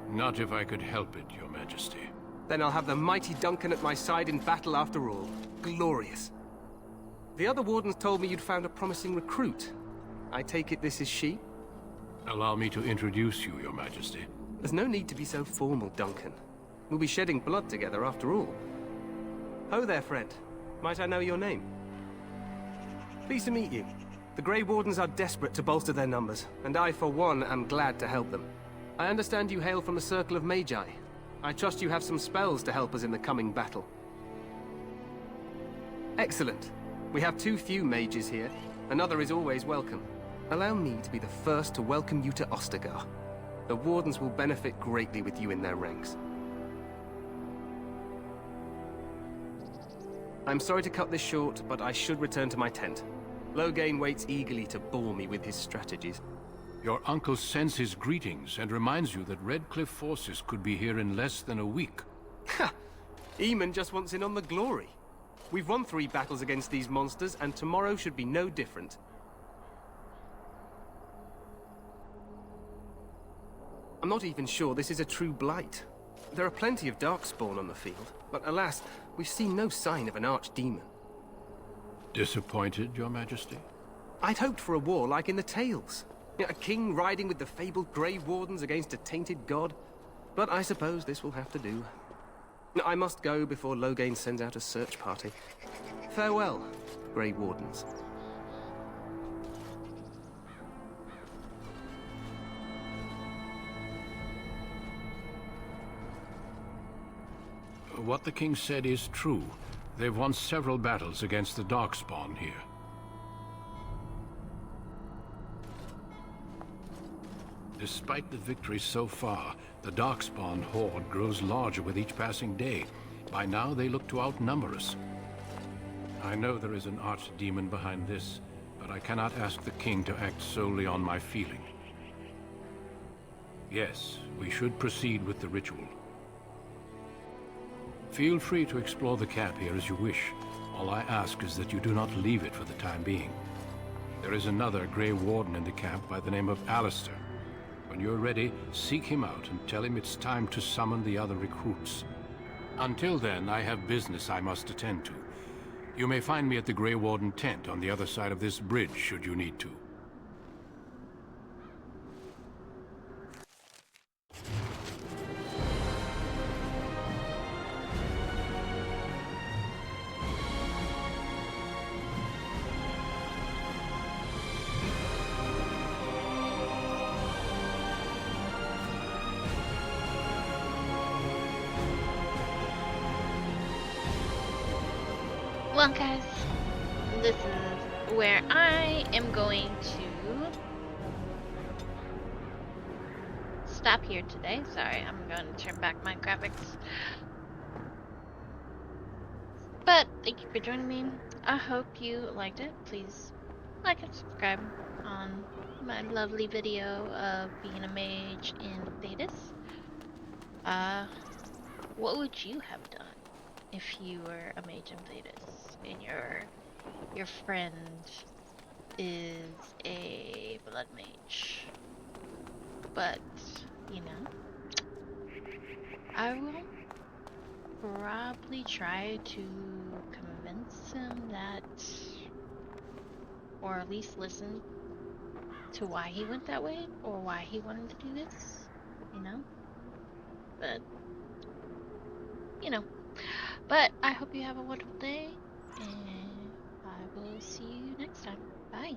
Not if I could help it, Your Majesty. Then I'll have the mighty Duncan at my side in battle after all. Glorious. The other wardens told me you'd found a promising recruit. I take it this is she? Allow me to introduce you, Your Majesty. There's no need to be so formal, Duncan. We'll be shedding blood together after all. Ho there, friend. Might I know your name? Pleased to meet you. The Grey Wardens are desperate to bolster their numbers, and I, for one, am glad to help them. I understand you hail from the Circle of Magi. I trust you have some spells to help us in the coming battle. Excellent. We have too few mages here. Another is always welcome. Allow me to be the first to welcome you to Ostagar. The Wardens will benefit greatly with you in their ranks. I'm sorry to cut this short, but I should return to my tent. Loghain waits eagerly to bore me with his strategies. Your uncle sends his greetings and reminds you that Redcliffe forces could be here in less than a week. Ha! Eamon just wants in on the glory. We've won 3 battles against these monsters, and tomorrow should be no different. I'm not even sure this is a true blight. There are plenty of Darkspawn on the field, but alas, we've seen no sign of an archdemon. Disappointed, Your Majesty? I'd hoped for a war like in the tales. A king riding with the fabled Grey Wardens against a tainted god. But I suppose this will have to do. I must go before Loghain sends out a search party. Farewell, Grey Wardens. What the king said is true. They've won several battles against the Darkspawn here. Despite the victories so far, the Darkspawn horde grows larger with each passing day. By now, they look to outnumber us. I know there is an archdemon behind this, but I cannot ask the king to act solely on my feeling. Yes, we should proceed with the ritual. Feel free to explore the camp here as you wish. All I ask is that you do not leave it for the time being. There is another Grey Warden in the camp by the name of Alistair. When you're ready, seek him out and tell him it's time to summon the other recruits. Until then, I have business I must attend to. You may find me at the Grey Warden tent on the other side of this bridge, should you need to. Well, guys, this is where I am going to stop here today. Sorry, I'm going to turn back my graphics. But thank you for joining me. I hope you liked it. Please like and subscribe on my lovely video of being a mage in Thedas. What would you have done if you were a mage in Thedas and your friend is a blood mage? But, you know, I will probably try to convince him that, or at least listen to why he went that way, or why he wanted to do this, you know? But, you know. But I hope you have a wonderful day, and I will see you next time. Bye.